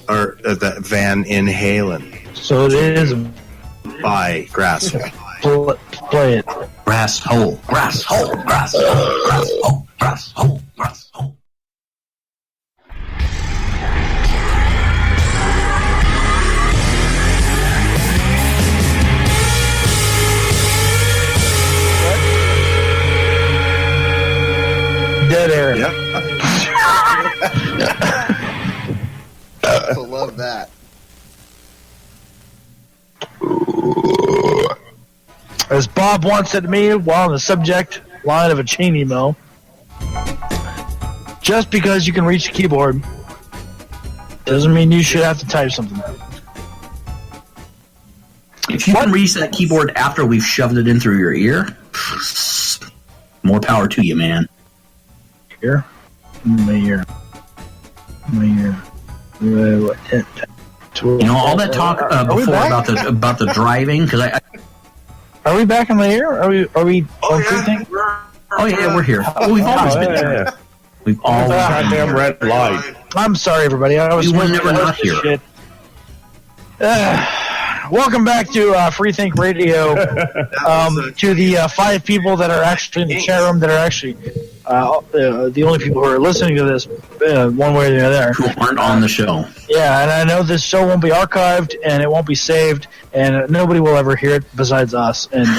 the Van Halen. So it is by Grasshole. Play it. Grasshole, grasshole, grasshole, grasshole, grasshole, grasshole. Dead air. Yep. I love that. As Bob once said to me while on the subject line of a chain email, just because you can reach the keyboard doesn't mean you should have to type something. If you can reach that keyboard after we've shoved it in through your ear, more power to you, man. Here? My ear. You know, all that talk before about the driving, because I are we back in the air? Are we on Free Think? Oh yeah, we're here. We've always been here. We've always been goddamn here. red light. I'm sorry, everybody. I was We were never not here. Shit. Welcome back to Free Think Radio. To the 5 people that are actually in the chat room that are actually the only people who are listening to this one way or the other. Who aren't on the show. Yeah, and I know this show won't be archived and it won't be saved, and nobody will ever hear it besides us. And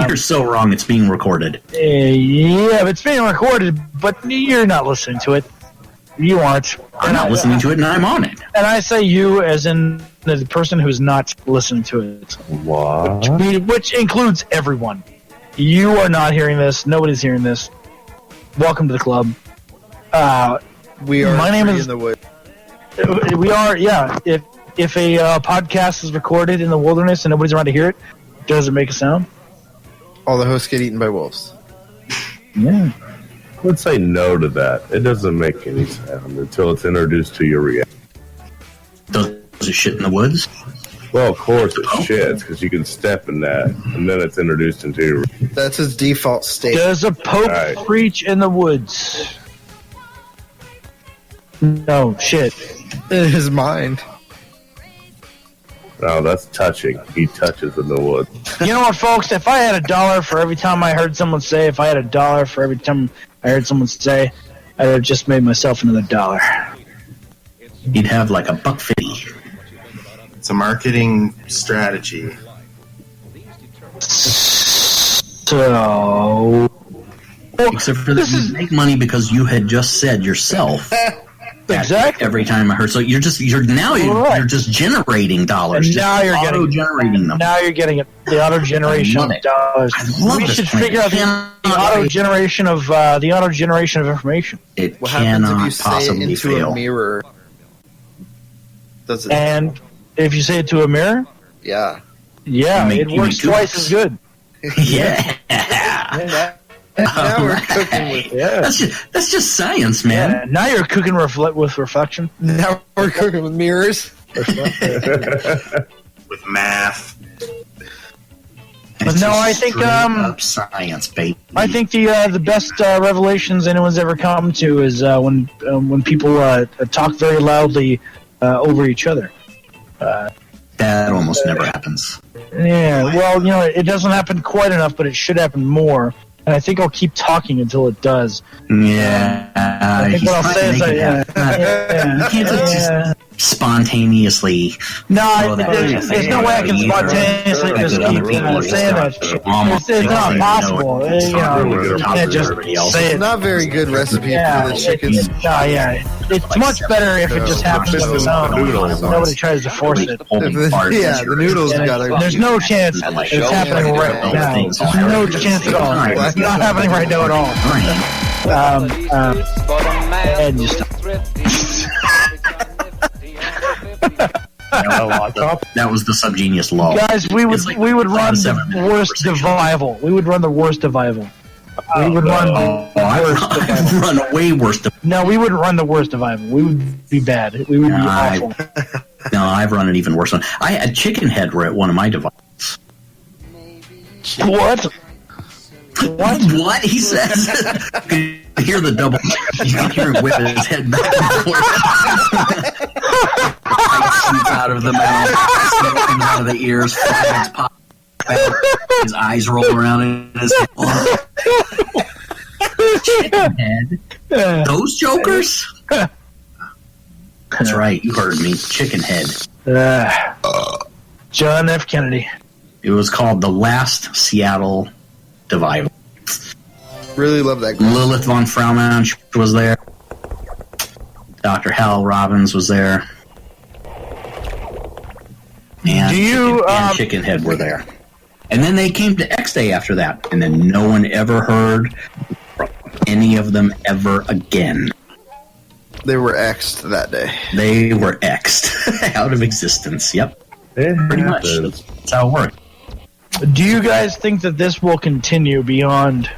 you're so wrong. It's being recorded. Yeah, it's being recorded, but you're not listening to it. You aren't. I'm not listening to it, and I'm on it. And I say you as in the person who's not listening to it. What? Which includes everyone. You are not hearing this. Nobody's hearing this. Welcome to the club. We are my name is in the wood. We are, yeah. If a podcast is recorded in the wilderness and nobody's around to hear it, does it make a sound? All the hosts get eaten by wolves. Yeah. I would say no to that. It doesn't make any sound until it's introduced to your reality. Does it shit in the woods? Well, of course it shits because you can step in that, and then it's introduced into your. That's his default state. Does a pope preach in the woods? No, shit. In his mind. No, that's touching. He touches in the woods. You know what, folks? If I had $1 for every time I heard someone say, if I had $1 for every time I heard someone say, I'd have just made myself another $1. You'd have like $1.50. It's a marketing strategy. So, except for that, you make money because you had just said yourself. Exactly. Every time I heard, so you're just generating dollars. And now you're generating them. Now you're getting it. The auto generation of dollars. We should figure out the auto generation of information. It what happens if you say it possibly into fail. a mirror? Does it? And if you say it to a mirror, Yeah. it works twice as good. Yeah. Now we're cooking with That's just science, man. Yeah, now you're cooking with reflection. Now we're cooking with mirrors. with math. But no, I think up science, baby. I think the best revelations anyone's ever come to is when people talk very loudly over each other. That almost never happens. Yeah, well, it doesn't happen quite enough, but it should happen more. And I think I'll keep talking until it does. Yeah, I think what I'll say is you can't just spontaneously. No, there's no way I can spontaneously just keep saying that. It's not possible. You can't just say it. It's not very good recipe for the chickens. It's much better if it just happens on its own. Nobody tries to force it. The noodles gotta. There's no chance it's happening right now. There's no chance at all. It's not happening right now at all. And just. That was the subgenius law. Guys, we would run the worst survival. We would run the worst survival. We would run run way worse. No, we wouldn't run the worst survival. We would be bad. We would be awful. No, I've run an even worse one. I had chicken head were at one of my devices. What? What? He says. You can hear the double. You can hear him whip his head back and forth. Shoots out of the mouth, smoke comes out of the ears, flags pop out, his eyes roll around in his head. Oh. Chicken head? Those jokers? That's right, you heard me. Chicken head. John F. Kennedy. It was called The Last Seattle Survival. Really love that guy. Lilith von Fraumann was there. Dr. Hal Robbins was there. And Chicken Head were there. And then they came to X Day after that, and then no one ever heard from any of them ever again. They were X'd that day. They were X'd out of existence. Yep. Pretty much. That's how it worked. Do you guys think that this will continue beyond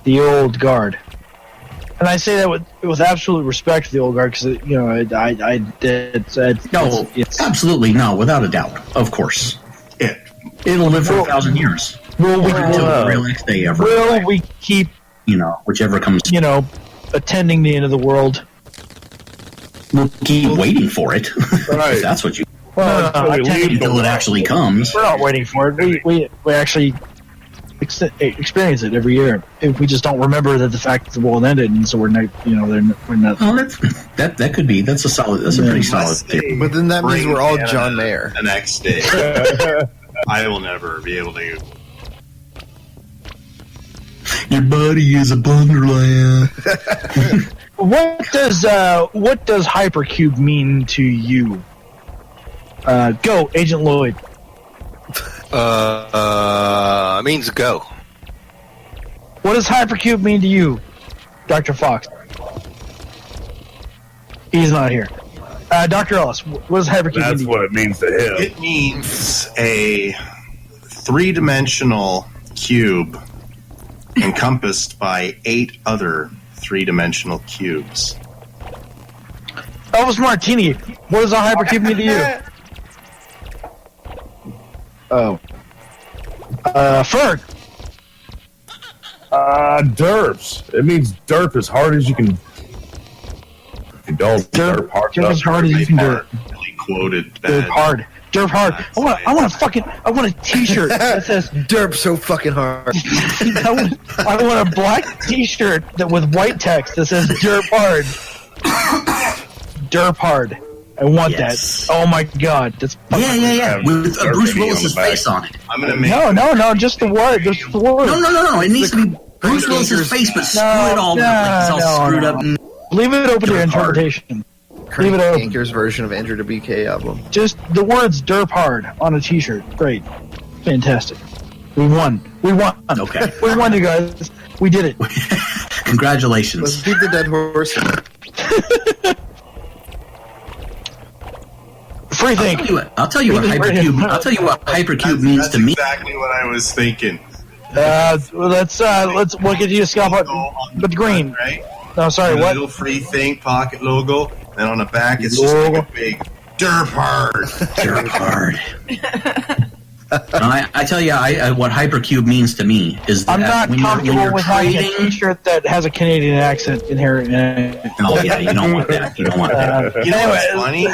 the old guard? And I say that with absolute respect to the old guard because absolutely no, without a doubt, of course. It'll live for 1,000 years. Will we until the real next day ever? Will we keep whichever comes? Attending the end of the world. We'll keep waiting for it. Right. If that's what you. Well, until it actually comes. We're not waiting for it. We actually experience it every year. If we just don't remember that the fact that the world ended, and so we're not, we're not. Oh, that could be. That's a pretty solid theory. But then that means we're all John Mayer. The next day, I will never be able to. Your buddy is a Blunderland. What does hypercube mean to you? Go, Agent Lloyd. Means go. What does hypercube mean to you, Dr. Fox? He's not here. Dr. Ellis, what does hypercube mean to you? That's what it means to him. It means a three-dimensional cube encompassed by 8 other three-dimensional cubes. Elvis Martini, what does a hypercube mean to you? Oh. Ferg. Derps. It means derp as hard as you can. Derp hard. Derp as hard as you can do it. Really quoted. Derp hard. Derp hard. I want a T-shirt that says derp so fucking hard. I want a black T-shirt with white text that says derp hard. Derp hard. I want that. Oh my god, that's yeah. With Bruce Willis's face on it. I'm gonna make no, just the word. Just the word. No. It needs to be Bruce Willis's face, but screw it all up. Like he's all screwed up. Leave it open to your interpretation. Leave it open. Anchor's version of Enter the BK album. Just the words "derp hard" on a T-shirt. Great, fantastic. We won. Okay. We won, you guys. We did it. Congratulations. Let's beat the dead horse. Free think. I'll tell you what hypercube means to me. Exactly what I was thinking. Let's we'll get you a scalp but green. Right? No, sorry, and what? A little free think pocket logo, and on the back it's just like a big Derp hard. Derp hard. I tell you, what hypercube means to me is that I'm not when comfortable you're with having a trading. T-shirt that has a Canadian accent inherent in it. Oh yeah, you don't want that. You don't want that. You know what's funny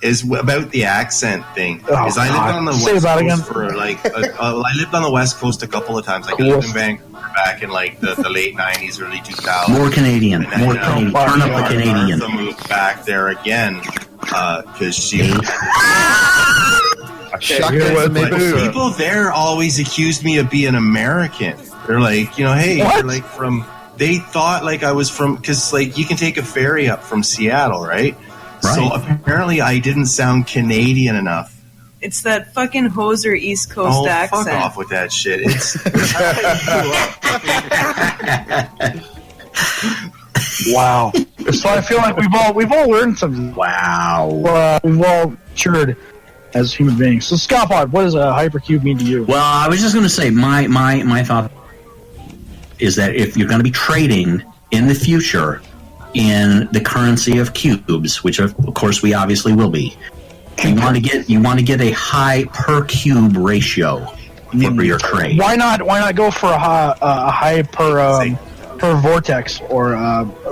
is about the accent thing. Is I lived on the West Coast for like I lived on the West Coast a couple of times. Like I lived in Vancouver back in like the late '90s, early 2000s. More Canadian. More Canadian. Turn up the Canadian. Martha moved back there again because she. People there always accused me of being American. They're like, you know, hey, you're like from. They thought like I was from, because like you can take a ferry up from Seattle, right? So apparently I didn't sound Canadian enough. It's that fucking hoser East Coast accent. Fuck off with that shit. It's wow. So I feel like we've all learned something. Wow. We've all matured as human beings. So Scottpod, what does a hypercube mean to you? Well, I was just going to say my thought is that if you're going to be trading in the future in the currency of cubes, which of course we obviously will be, you want to get a high per cube ratio for your trade. Why not go for a high per vortex or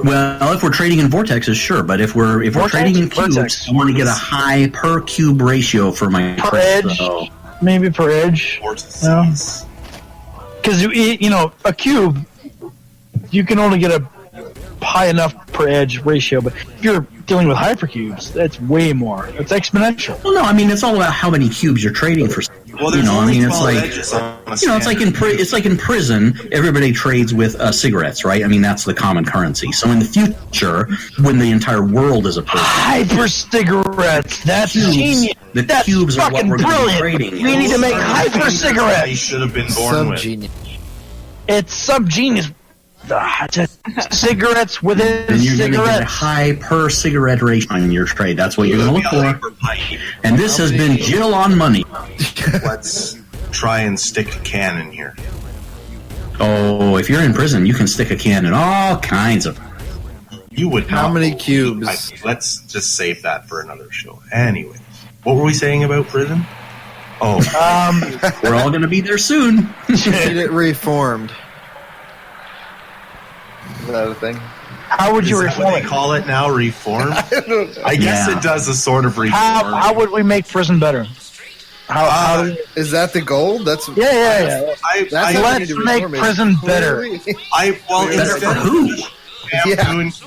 well, if we're trading in vortexes, sure, but if we're trading in cubes, I want to get a high per cube ratio for my per trade. edge, So. maybe per edge. Because you know a cube, you can only get a high enough per edge ratio, but if you're dealing with hypercubes, that's way more. It's exponential. Well, no, I mean it's all about how many cubes you're trading for. Well, you know, I mean, it's 12 like edges on a it's like in prison, everybody trades with cigarettes, right? I mean, that's the common currency. So in the future, when the entire world is a prison, hyper cigarettes. That's genius. The that's cubes are what fucking we're going to be brilliant. trading. We need to make hyper I cigarettes. should have been born with. It's sub-genius. Cigarettes within Then you're going to get a cigarettes. high per cigarette ratio on your trade. That's what you're going to look for. And this has been Jill on Money. Let's try and stick a can in here. Oh, if you're in prison, you can stick a can in all kinds of. You would How not many believe- cubes? Let's just save that for another show. Anyway, what were we saying about prison? Oh, we're all going to be there soon. Get it reformed. Is that a thing? How would you is that reform what it? they call it now? Reform? I guess Yeah. it does a sort of reform. How would we make prison better? How do we, Is that the goal? That's yeah. That's how we Let's need to make reform it. prison better. Well, Better instead for of who?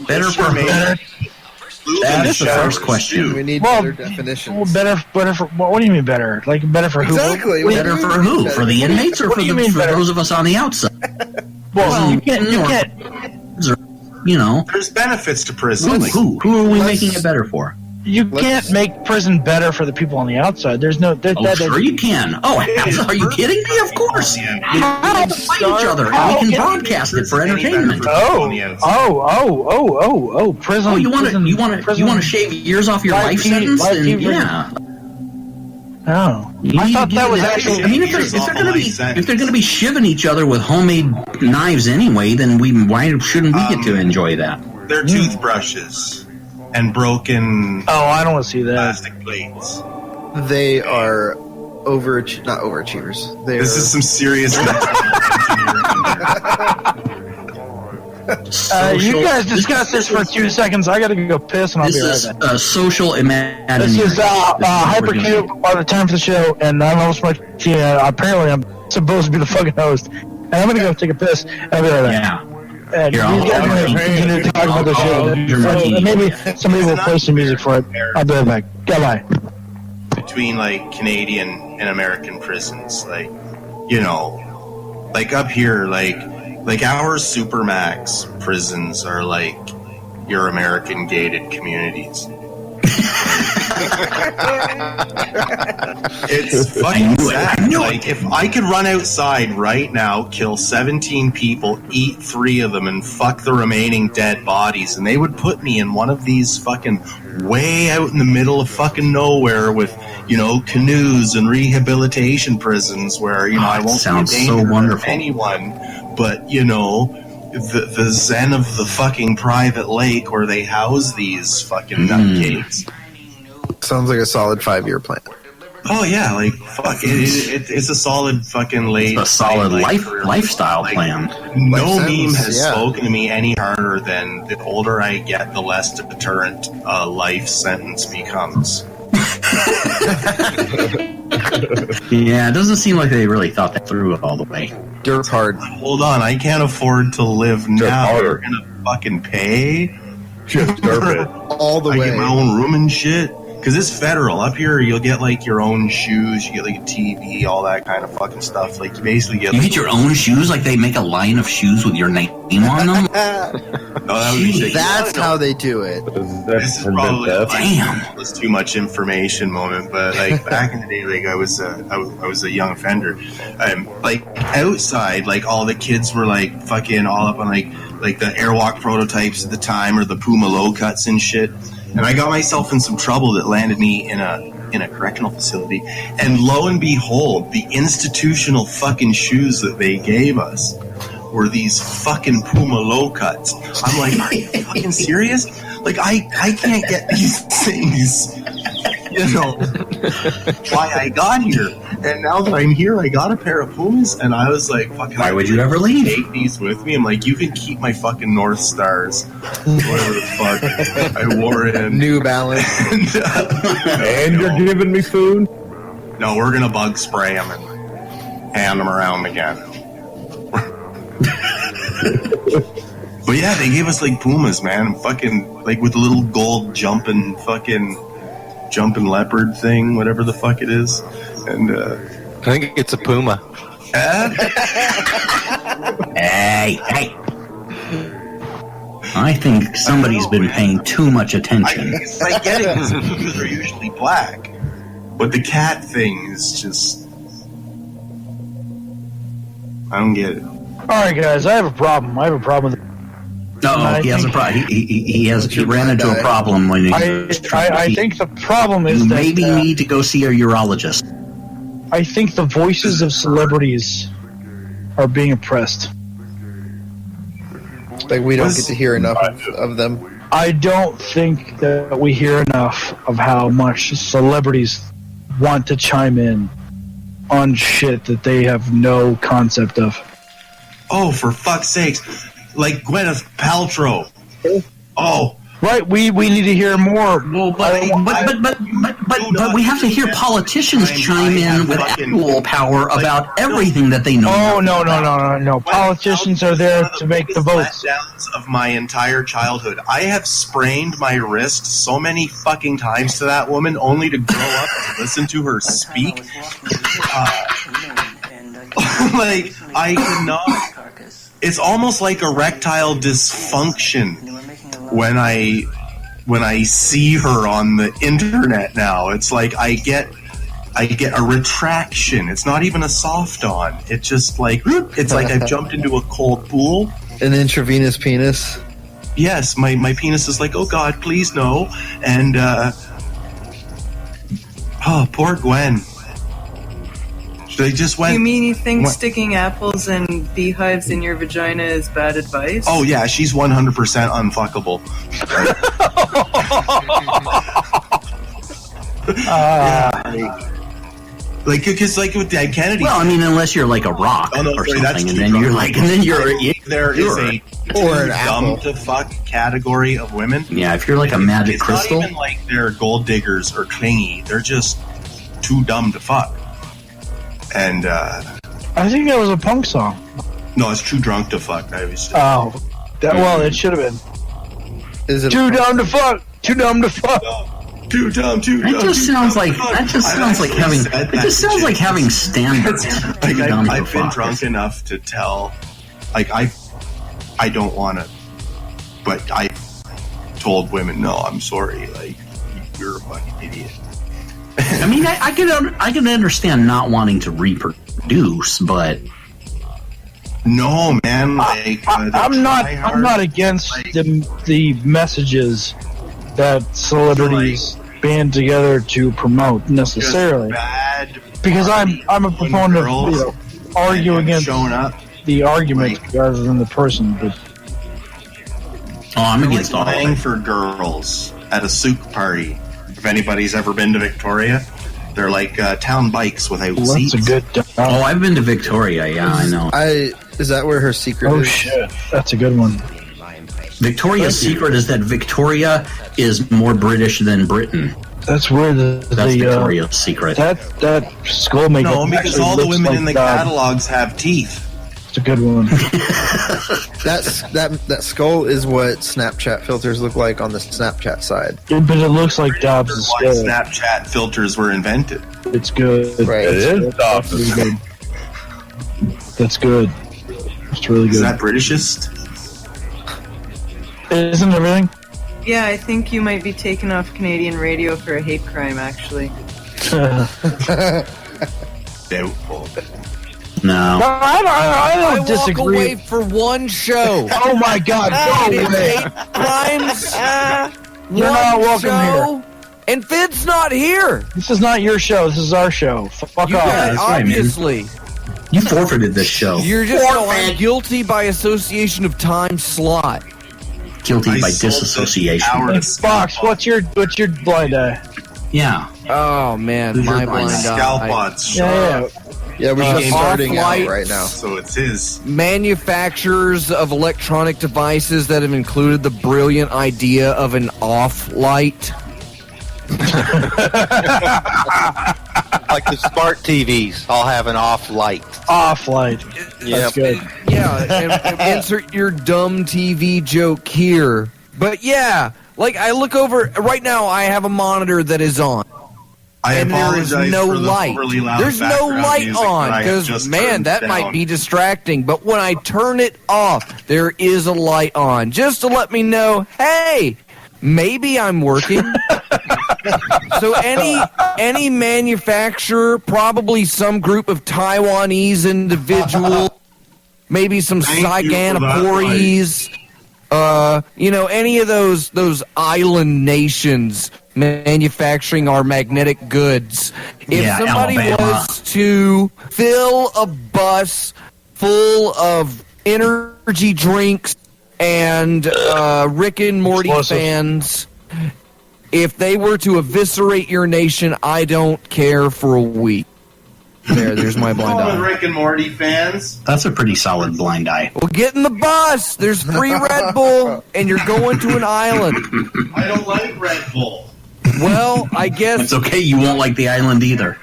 Better for who? That's the first We question. need Well, better definitions. Well, better for what do you mean better? Like better for who? Exactly. What do you Better mean? for who? For the inmates or What for, do you mean for better? those of us on the outside? Well, you can't. You know, There's benefits to prison. who are we making it better for? You can't make prison better for the people on the outside. There's no. Oh, sure you can. Oh, are you kidding me? Of course. We can fight each other, and we can broadcast it for entertainment. Prison. Oh, you want prison- to shave years off your life TV, sentence? live Then TV. yeah. Oh, You I need thought to that give was it actually. I mean, if they're going to be shivving each other with homemade knives anyway, then why shouldn't we get to enjoy that? They're toothbrushes and broken Oh, I don't want to see that. plastic plates. They are not overachievers. They This are is some serious mental engineering. You guys discuss this for 2 seconds. I got to go piss, and I'll This be right is back. social imagination. This is Hypercube by the time for the show, and I'm host my team. Apparently, I'm supposed to be the fucking host, and I'm gonna go take a piss. And I'll be right back. Yeah. And Here, these guys are gonna continue to talk about the show. And maybe somebody will play some music for it. I'll be right back. Goodbye. Between like Canadian and American prisons, like, you know, like up here, like our supermax prisons are like your American gated communities. It's fucking sad. Like, if I could run outside right now, kill 17 people, eat 3 of them, and fuck the remaining dead bodies, and they would put me in one of these fucking way out in the middle of fucking nowhere with, you know, canoes and rehabilitation prisons where, you know, I won't sounds be a so danger wonderful. to anyone, but, you know, the zen of the fucking private lake where they house these fucking nutcakes. Sounds like a solid 5-year plan. Oh yeah, like fuck, it's a solid fucking late. It's a solid lifestyle plan. No Life meme sentence, has yeah. spoken to me any harder than the older I get, the less deterrent a life sentence becomes. Yeah, it doesn't seem like they really thought that through all the way. Dirt hard. Hold on, I can't afford to live now. harder. You're gonna fucking pay Just derp it. All the I way. get my own room and shit. Because it's federal. Up here, you'll get, like, your own shoes, you get, like, a TV, all that kind of fucking stuff. Like, you basically get... You like, get your own shoes? Like they make a line of shoes with your name on them? Oh, that would be sick. That's how they do it. This is probably Damn. was too much information moment, but like back in the day, like I was a young offender. Like outside, like all the kids were like fucking all up on like the Airwalk prototypes at the time or the Puma low cuts and shit. And I got myself in some trouble that landed me in a correctional facility. And lo and behold, the institutional fucking shoes that they gave us were these fucking Puma low cuts. I'm like, are you fucking serious? Like, I can't get these things, you know, why I got here. And now that I'm here, I got a pair of Pumas, and I was like, fucking, Why would you ever leave? Take these with me. I'm like, you can keep my fucking North Stars, whatever the fuck I wore it in. New Balance. And you're giving me food? No, we're gonna bug spray them and hand them around again. But yeah, they gave us like Pumas, man. Fucking like with the little gold jumping leopard thing, whatever the fuck it is. And I think it's a puma. Hey. I think somebody's been paying too much attention. I get it because Pumas are usually black, but the cat thing is just, I don't get it. All right, guys, I have a problem. I have a problem with No, he has a problem. He ran into a problem when he was trying to I eat. think the problem is You that maybe need to go see a urologist. I think the voices of celebrities are being oppressed. Like, we don't get to hear enough of them. I don't think that we hear enough of how much celebrities want to chime in on shit that they have no concept of. Oh, for fuck's sakes. Like Gwyneth Paltrow. Oh. Right, we need to hear more. Well, but we have to hear politicians chime in with actual power about everything that they know. Oh, no. Politicians are there to make the votes. Letdowns of my entire childhood. I have sprained my wrist so many fucking times to that woman only to grow up and listen to her speak. Like, I cannot. It's almost like erectile dysfunction when I see her on the internet now. It's like I get a retraction. It's not even a soft on. It's just like it's like I've jumped into a cold pool. An intravenous penis. Yes, my penis is like, oh God, please no. And oh, poor Gwen. They just went. You mean you think sticking apples and beehives in your vagina is bad advice? Oh yeah, she's 100% unfuckable. Like, because like with Dead Kennedy. Well, I mean, unless you're like a rock or something, and then you're like, and then there is a or an dumb apple to fuck category of women. Yeah, if you're like a magic crystal, not even like they're gold diggers or clingy. They're just too dumb to fuck. And I think that was a punk song. no, it's too drunk to fuck. Oh, well, it should have been. Is it Too dumb to fuck. Too dumb to fuck. Too dumb. that just sounds like having standards. Like, Too dumb to I've been fuck. drunk enough to tell. Like I don't want to, but I told women, no, I'm sorry. Like, you're a fucking idiot. I mean, I can understand not wanting to reproduce, but no, man. Like, I'm not against the messages that celebrities band together to promote necessarily, because I'm a proponent of argue against the argument rather than the person. But I'm against all playing for girls at a souk party If anybody's ever been to Victoria, they're like town bikes without seats. That's a good. Oh, I've been to Victoria. Yeah, I know. Is that where her secret Oh is? shit, that's a good one. Victoria's secret is that Victoria is more British than Britain. That's where That's Victoria's secret. That skull makeup. No, because actually all the looks women like in the God. catalogs have teeth. It's a good one. That skull is what Snapchat filters look like on the Snapchat side. Yeah, but it looks like Dobbs' Why skull. Snapchat filters were invented. It's good. Right. It is That's really good. That's good. It's really Is good. that Britishest? Isn't everything? Yeah, I think you might be taken off Canadian radio for a hate crime, actually. Doubtful. No. I don't walk disagree. away for one show. Oh my God! It Go is away. 8 crimes. You're one not welcome show, and Fid's not here. This is not your show. This is our show. Fuck You off. guys, that's right, man. obviously. You forfeited this show. You're just I'm guilty by association of time slot. Guilty I by sold the disassociation. hour Hey, to Fox, what's your blind eye? Yeah. Oh man, Who's my your blind blind Scalp eye. odds. Yeah. Yeah, we're just starting out Off-White. right now. So it's his. Manufacturers of electronic devices that have included the brilliant idea of an off light. Like the smart TVs, all have an off light. Off light. Yep. That's good. Yeah, and insert your dumb TV joke here. But yeah, like I look over right now, I have a monitor that is on. I And there is apologize no for the light. overly loud There's no background light music that on I have because just man, turned that down. might be distracting. But when I turn it off, there is a light on, just to let me know, hey, maybe I'm working. So any manufacturer, probably some group of Taiwanese individuals, maybe some Thank you for that Cyganopores, any of those island nations manufacturing our magnetic goods. If Yeah, somebody Alabama. was to fill a bus full of energy drinks and Rick and Morty Explosive. fans, if they were to eviscerate your nation, I don't care for a week. There's my blind All the eye. Rick and Morty fans. That's a pretty solid blind eye. Well, get in the bus. There's free Red Bull, and you're going to an island. I don't like Red Bull. Well, I guess It's okay, you won't like the island either.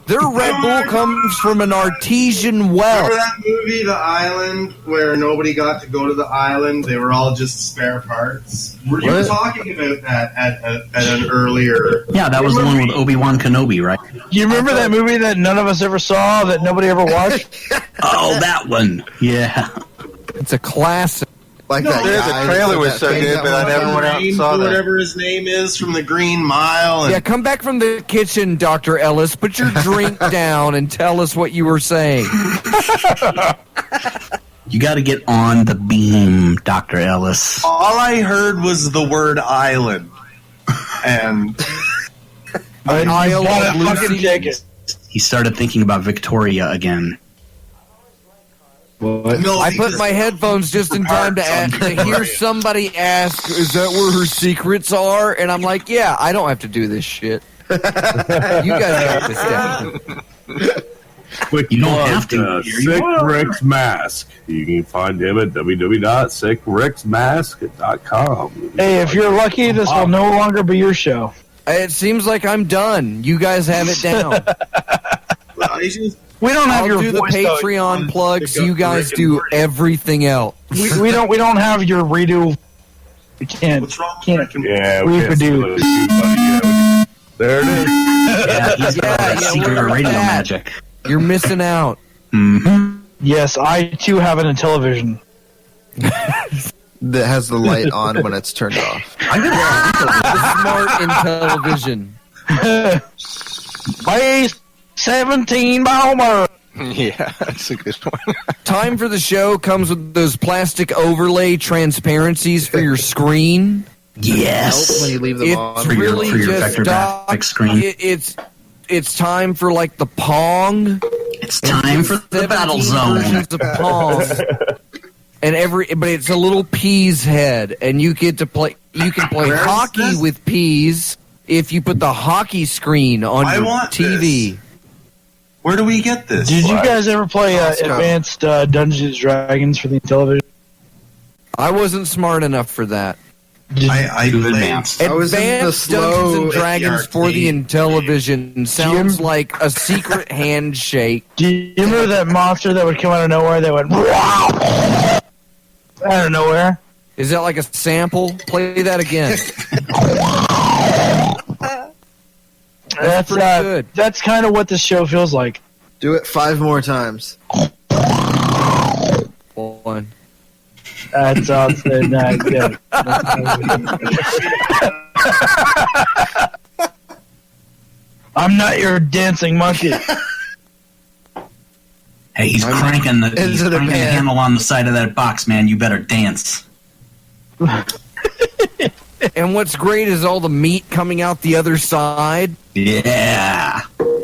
their Red Bull comes from an artesian Remember well. that movie, The Island, where nobody got to go to the island? They were all just spare parts. You were What? talking about that at an earlier. Yeah, that was the one with Obi-Wan Kenobi, right? You remember that movie that none of us ever saw, that nobody ever watched? Oh, that one. Yeah. It's a classic. Like No, that the guy trailer that was so painted good, that but I one never up. went out and saw that. Whatever his name is from the Green Mile. And Yeah, come back from the kitchen, Dr. Ellis. Put your drink down and tell us what you were saying. You got to get on the beam, Dr. Ellis. all I heard was the word island. And Isle Bought of a fucking Lucy. ticket. He started thinking about Victoria again. no, I put because- my headphones just in time to hear somebody ask, is that where her secrets are? And I'm like, yeah, I don't have to do this shit. You guys got this down. Quick You don't plug, have to. Here you Sick are. Rick's Mask. You can find him at www.sickricksmask.com. Hey, if you're lucky, this will no longer be your show. It seems like I'm done. You guys have it down. I just- We don't have I'll your do the voice, though. Patreon plugs. Pick up You guys Rick and do Morty. everything else. We don't have your redo. We can't. What's wrong with Rick and Morty? Yeah, We we can't could do- split it, buddy. Yeah, there it is. Yeah, he's got that Yeah, secret look at radio that. magic. You're missing out. Mm-hmm. Yes, I too have it in television. That has the light on when it's turned off. Smart in television. Base 17 Bomber. Yeah, that's a good one. Time for the show comes with those plastic overlay transparencies for your screen. Yes. When you leave them It's on. For your- really for your just vector doc- graphics screen. It's time for like the Pong. It's time for the battle 17 zone. versions of Pong. but it's a little peas head, and you get to play. You can play Where is hockey this? with peas if you put the hockey screen on I your want TV. this. Where do we get this? Did you guys ever play Costco. Advanced Dungeons and Dragons for the television? I wasn't smart enough for that. I Too played- advanced. I was in the Advanced Dungeons and slow Dragons for the Intellivision sounds Jim? like a secret handshake. Do you remember that monster that would come out of nowhere that went out of nowhere? Is that like a sample? Play that again. That's pretty good. That's kind of what this show feels like. Do it 5 more times. One. That's awesome. Yeah. I'm not your dancing monkey. Hey, he's cranking the Is it a man? handle on the side of that box, man. You better dance. And what's great is all the meat coming out the other side. Yeah.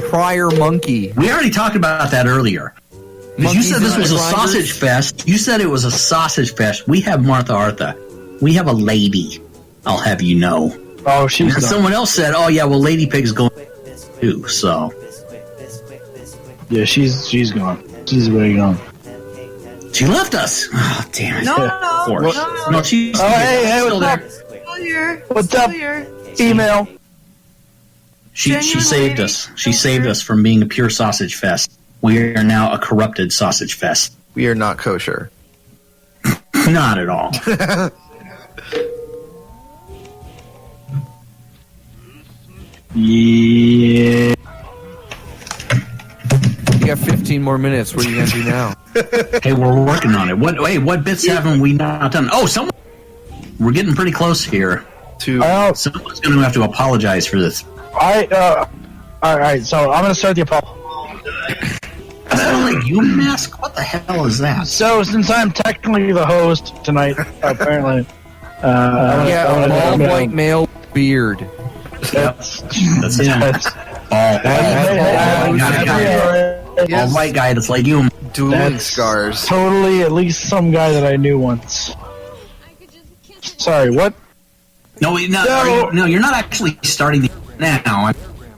Prior monkey. We already talked about that earlier. 'Cause you Monkeys said this and was a grinders? sausage fest. You said it was a sausage fest. We have Martha Artha. We have a lady. I'll have you know. Oh, And she's then done. someone else said, "Oh yeah, well, Lady Pig's going too." So Yeah, she's gone. She's way gone. she left us. Oh damn it! No, Of course. no. No, she's Oh, hey, still what's there. up? Still here. What's Still up? here. Female. She Genuine saved lady. us. She saved us from being a pure sausage fest. We are now a corrupted sausage fest. We are not kosher. Not at all. Yeah. You got 15 more minutes. What are you going to do now? Hey, we're working on it. What bits haven't we not done? Oh, we're getting pretty close here. Someone's going to have to apologize for this. All right, so I'm going to start the apology. Is that a legume mask? What the hell is that? So, since I'm technically the host tonight, apparently, Yeah, a bald I'm- white male beard. That's That's him. Bald white guy that's legume. Dueling scars. Totally, at least some guy that I knew once. Sorry, what? No, wait, no, you're not actually starting the now.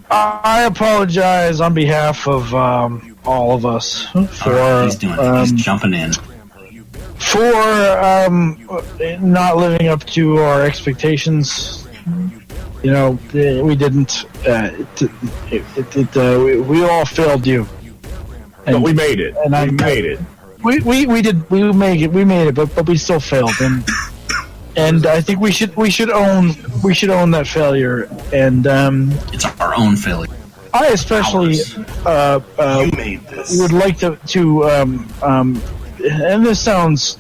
I apologize on behalf of all of us for He's doing it. He's jumping in. for not living up to our expectations. You know, we didn't. We all failed you. But we made it. And we made it. We did. We made it, but we still failed. And I think we should own that failure. And it's our own failure. I especially You made this. would like to and this sounds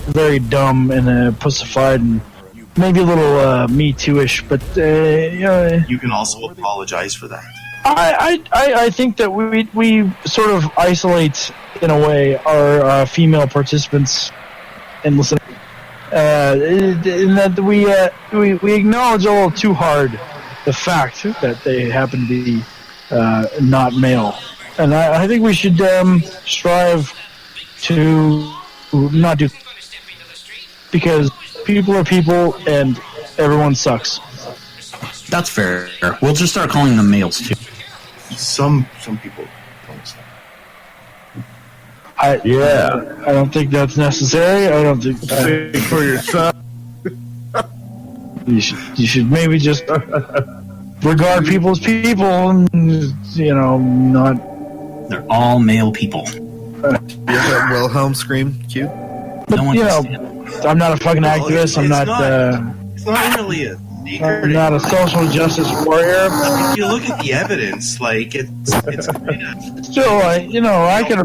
very dumb and pussified and maybe a little Me Too-ish, but You can also apologize for that. I think that we sort of isolate in a way our female participants and listen. In that we acknowledge a little too hard the fact that they happen to be not male, and I think we should strive to not do, because people are people and everyone sucks. That's fair. We'll just start calling them males too. Some people don't stop. I don't think that's necessary. I don't think Speak for yourself. you should maybe just regard people as people and not. They're all male people. You have that Wilhelm scream cue? But No one you can know, I'm not a fucking activist. I'm not. It's not really a secret. I'm not a social justice warrior. If you look at the evidence, like it's Still, I can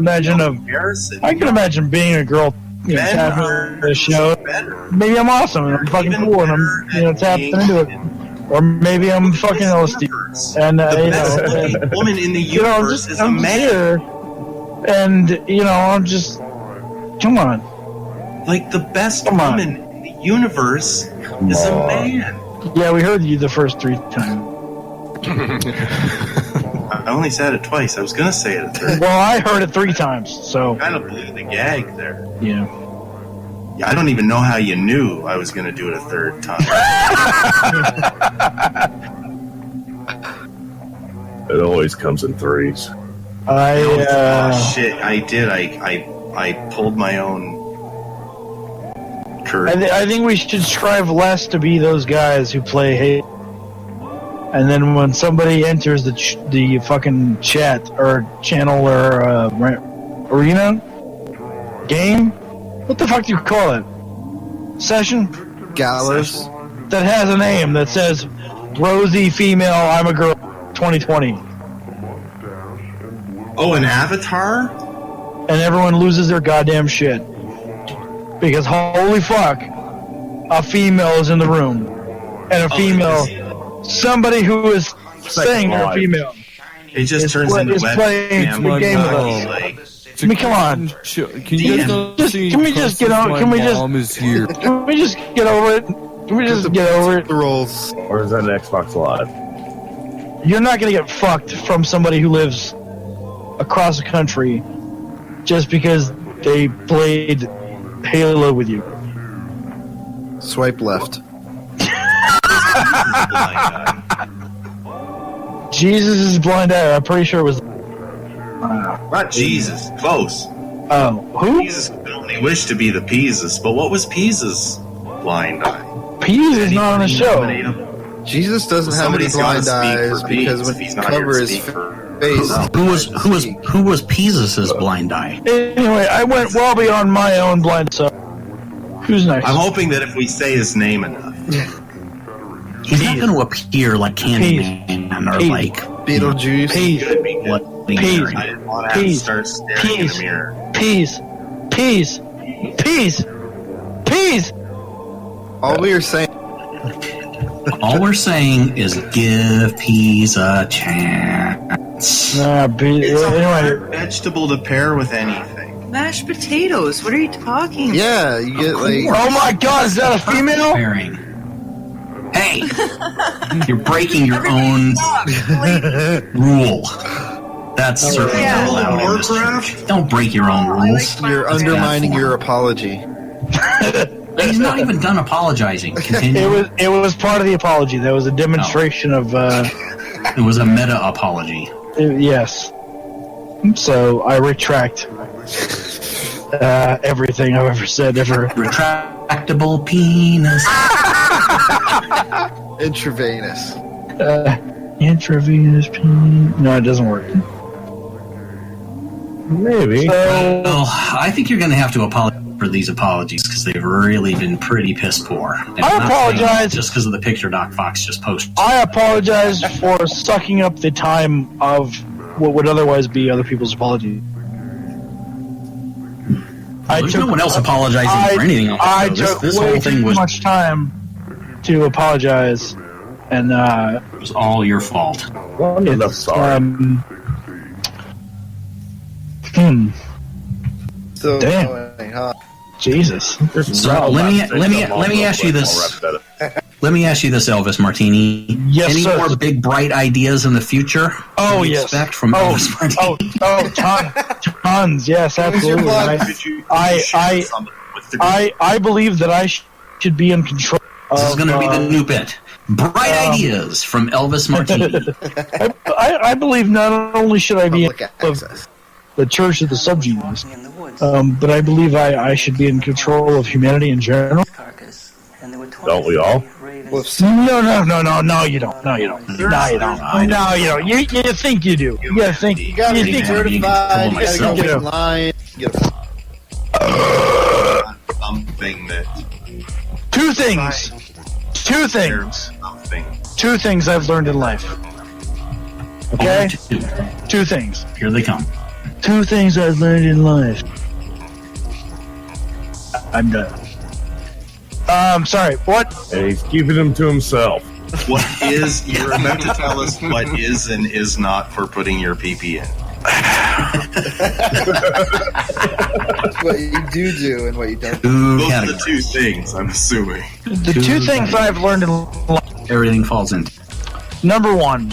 imagine being a girl, tapping the show. Maybe I'm awesome and I'm fucking cool and I'm, tapping into it. Or maybe I'm fucking LSD. And, the woman in the universe is a I'm man. here, and, I'm just, come on. Like the best woman in the universe is a man. Yeah, we heard you the first 3 times. I only said it twice. I was gonna say it a third. Well, I heard it 3 times, so. Kind of blew the gag there. Yeah. Yeah, I don't even know how you knew I was going to do it a third time. It always comes in threes. Shit, I did. I pulled my own curtain. I think we should strive less to be those guys who play hate. And then when somebody enters the fucking chat or channel or arena game, what the fuck do you call it? Session? Gallows. That has a name that says Rosie Female I'm a Girl 2020. Oh, an avatar? And everyone loses their goddamn shit. Because holy fuck, a female is in the room. And a female, somebody who is saying they're a female. It just turns into playing the game with us. I mean, come on. Can you guys Can we just get over? Can we just? Mom is here. Can we just get over it? Can we just get over it? The rolls. Or is that an Xbox Live? You're not gonna get fucked from somebody who lives across the country just because they played Halo with you. Swipe left. Jesus is blind eye. I'm pretty sure it was. Not Jesus. Close. Oh, who? Jesus could only wish to be the Peases, but what was Peases' blind eye? Peas is not on the show. Jesus doesn't have any blind eyes because when he covers his face. Who was Peasus's blind eye? Anyway, I went well beyond my own blind. So, who's next? I'm hoping that if we say his name enough, he's not going to appear like Candyman or like Beetlejuice. Peas. I didn't want to have to start staring in the mirror. Peas. All we are saying. All we're saying is give Peas a chance. It's a hard vegetable to pair with anything. Mashed potatoes. What are you talking about? Yeah, you get like. Oh my god, is that a female? Pairing. Hey, you're breaking your own rule. That's certainly not allowed in this church. Don't break your own rules. You're undermining your apology. He's not even done apologizing. Continue. It was part of the apology. There was a demonstration of. It was a meta apology. Yes. So I retract everything I've ever said ever. Retractable penis. Intravenous. Intravenous penis. No, it doesn't work. Maybe. Well, I think you're going to have to apologize for these apologies because they've really been pretty piss poor. And I apologize just because of the picture Doc Fox just posted. I apologize for sucking up the time of what would otherwise be other people's apology. There's no one else apologizing for anything on I the show. took This way whole thing too was much time to apologize, and it was all your fault. Enough sorry. So Damn. annoying, huh? Jesus. So let me ask you this. Let me ask you this, Elvis Martini. Yes, Any sir. more big bright ideas in the future? Oh, you yes. Expect from Elvis Martini? Tons. Yes, absolutely. I believe that I should be in control. This is going to be the new bit. Bright ideas from Elvis Martini. I believe not only should I be in Public of the Church of the Subgenius, but I believe I should be in control of humanity in general. Don't we all? No, you don't. No, you don't. You think you do. You think You gotta be think certified. You gotta go you do. in line. Something that Two things. Two things I've learned in life. Okay? Two things. Here they come. Two things I've learned in life. I'm done. Sorry, what? And he's keeping them to himself. what is you're about to tell us what is and is not for putting your PP in. What you do and what you don't. Those are the two things, I'm assuming. The two things I've learned in life. Everything falls into. Number one.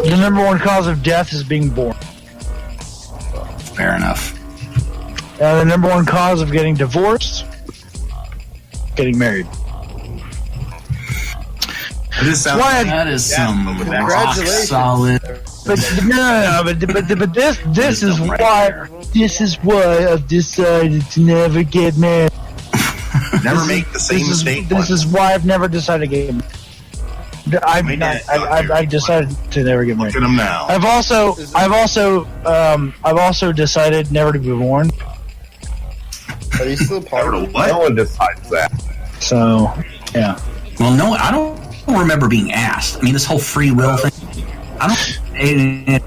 The number one cause of death is being born. Fair enough. The number one cause of getting divorced, getting married. That is some rock solid. But this is why I've decided to never get married. Never make the same mistake. This is why I've never decided to get married. I've decided to never get married. Look at him now. I've also decided never to be born. Are you still part of what? No one decides that. So, yeah. Well, no, I don't remember being asked. I mean, this whole free will thing. I don't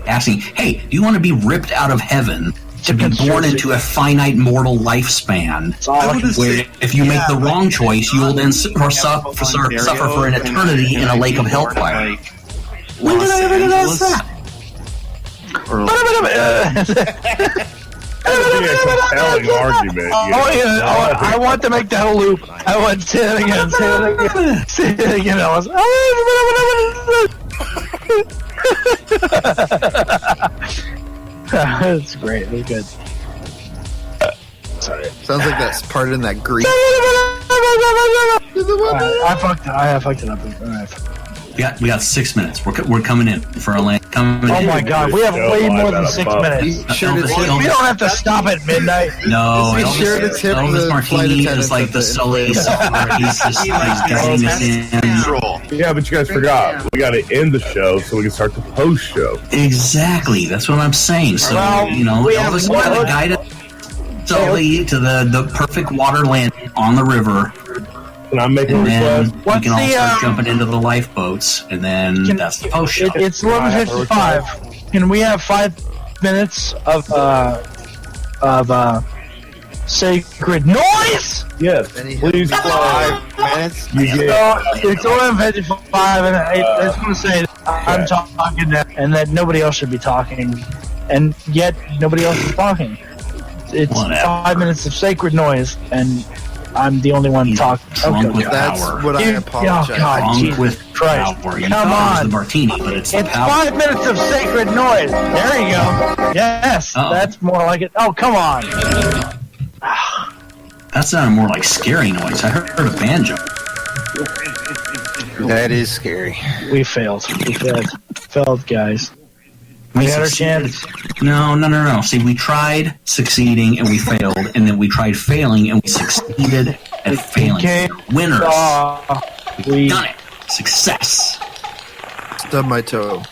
asking, hey, do you want to be ripped out of heaven to be born into a finite mortal lifespan? Where if you make the wrong choice, you will then suffer for an eternity in a lake of hellfire. When did I ever get asked that? That would be a compelling argument. I want to make that loop. I want to say it again. Say it again, Alice. That's great. That's good. Sorry. Sounds like that's part in that Greek. I fucked it up. All right. We got 6 minutes. We're coming in for a land. Oh my god, we have way more than 6 minutes. We don't have to stop at midnight. No, Elvis Martini is like the Sully sufferer. He's just guiding us in. Yeah, but you guys forgot. We got to end the show so we can start the post show. Exactly. That's what I'm saying. So, Elvis guided Sully to the perfect water landing on the river. Can I make a request? We can all start jumping into the lifeboats, and then that's the post show. It's 11:55. Can we have 5 minutes of sacred noise? Yes, please. 5 minutes. It's 11:55, and I just want to say I'm talking and that nobody else should be talking, and yet nobody else is talking. It's 5 minutes of sacred noise, and I'm the only one talking. That's what I apologize. Oh God, Jesus Christ! Come on, the martini, but it's 5 minutes of sacred noise. There you go. Yes, that's more like it. Oh, come on. That sounded more like scary noise. I heard a banjo. That is scary. We failed. Failed, guys. We had our chance. No. See, we tried succeeding and we failed, and then we tried failing and we succeeded at failing. Okay. Winners. We've done it. Success. Stub my toe.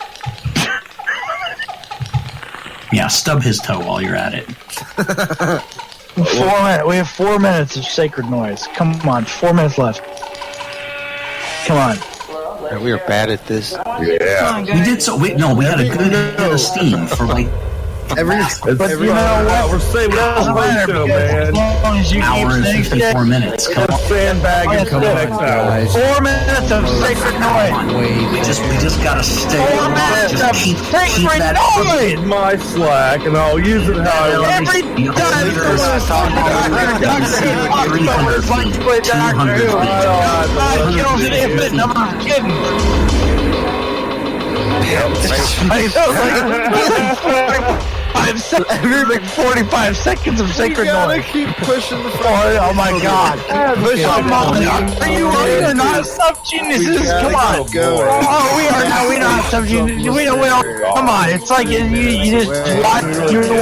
Yeah, stub his toe while you're at it. 4 minutes. We have 4 minutes of sacred noise. Come on, 4 minutes left. Come on. We are bad at this. Yeah. We did so. We had a good esteem for like But you know what? We're saving the post show, man. As long as you hour and keep 54 minutes. Come on. Sandbag and come next hour. 4 minutes of sacred noise. We just gotta stay. 4 minutes of sacred noise. My Slack, and I'll use it how I want. Every time kills an infinite number of kittens. Every 45 seconds of sacred noise. Keep pushing the Oh my god. Come on. Are you not sub-geniuses? Come on. Oh, we are not sub-geniuses. We don't. Come on. It's like you just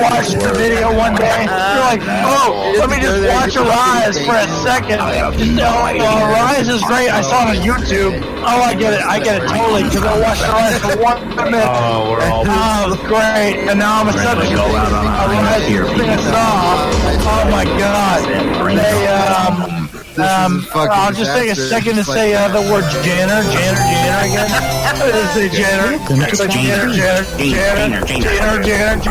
watch the video one day. You're like, oh, let me just watch Arise for a second. Arise is great. I saw it on YouTube. Oh, I get it totally. Because I watched Arise for 1 minute. Oh, we're all. Oh, great. And now I'm a subject. Oh my god. I'll just take a second to say the word Janner again. Say Janner. Featuring Janner.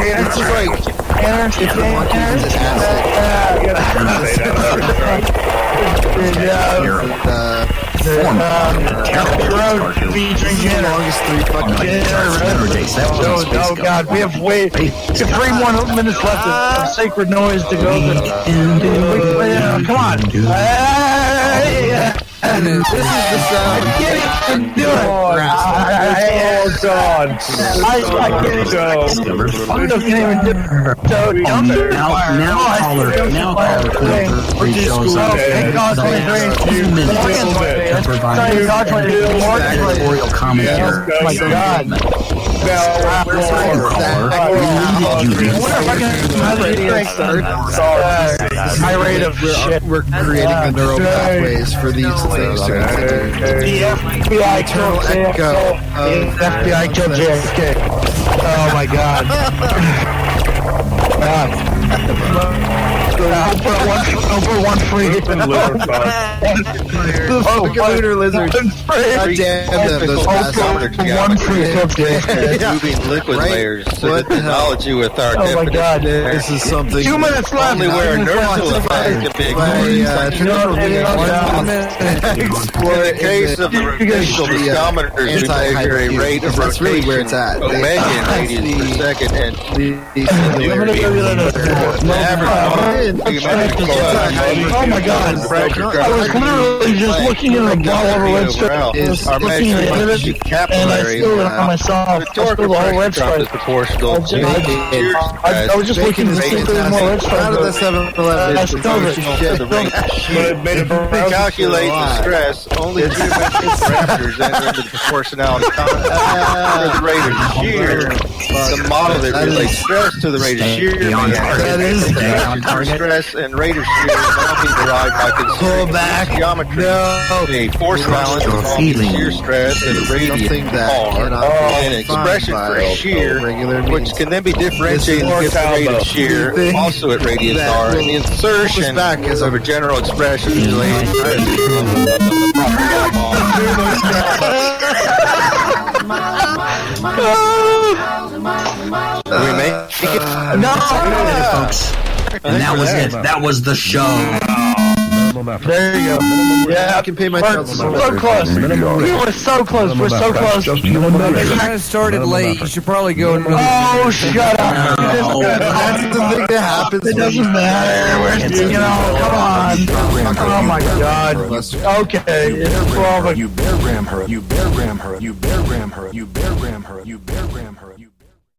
Oh god, we have 3 more minutes left of sacred noise to go. Come on. This is the sound. I can't even do it. Oh, God. I can't even do it. I can't even do it. So, Now caller three shows up. Thank God The for last the 2 minutes Sorry, to provide editorial commentary. Oh my God. Irate of shit. We're creating the neural pathways for these things to continue. The FBI killed JFK. The FBI killed JFK. Oh my God. I'll put one free. The fucking lunar lizards. God damn them, those bastards. One free subject. Moving liquid layers to the technology with our Oh my God. This is something. 2 minutes left. only where inertial effects can be ignored. In the case of the rotational viscometers, we measure a rate of That's really where it's at. omega in radians per second, and Oh my God. I was literally just looking at a ball of red stripe. I was looking at it, and I spilled it on myself. I spilled the whole red stripe. is proportional to I was just looking to see if there was more red stripe. Out of the 7-Eleven. I spilled it. calculate the stress, only geometric parameters enter into the proportionality concept. The rate of shear, the model that relates stress to the rate of shear, That is stress and rate of shear now be derived by considering geometry. The force balance involving shear stress and radiant R, and an expression for shear, which can then be differentiated against the rate of shear, also at radius R, and the insertion of a general expression related to we make folks. And that was it. That was the show. There you go. Yeah, I can pay my child so close. We were so close. We're so close. You kind of started late. You should probably go another. Oh, shut up. That's the thing that happens. It doesn't matter. Come on. Oh my God. Okay. It's 12. You bear ram her. You bear ram her. You bear ram her. You bear ram her. You bear ram her.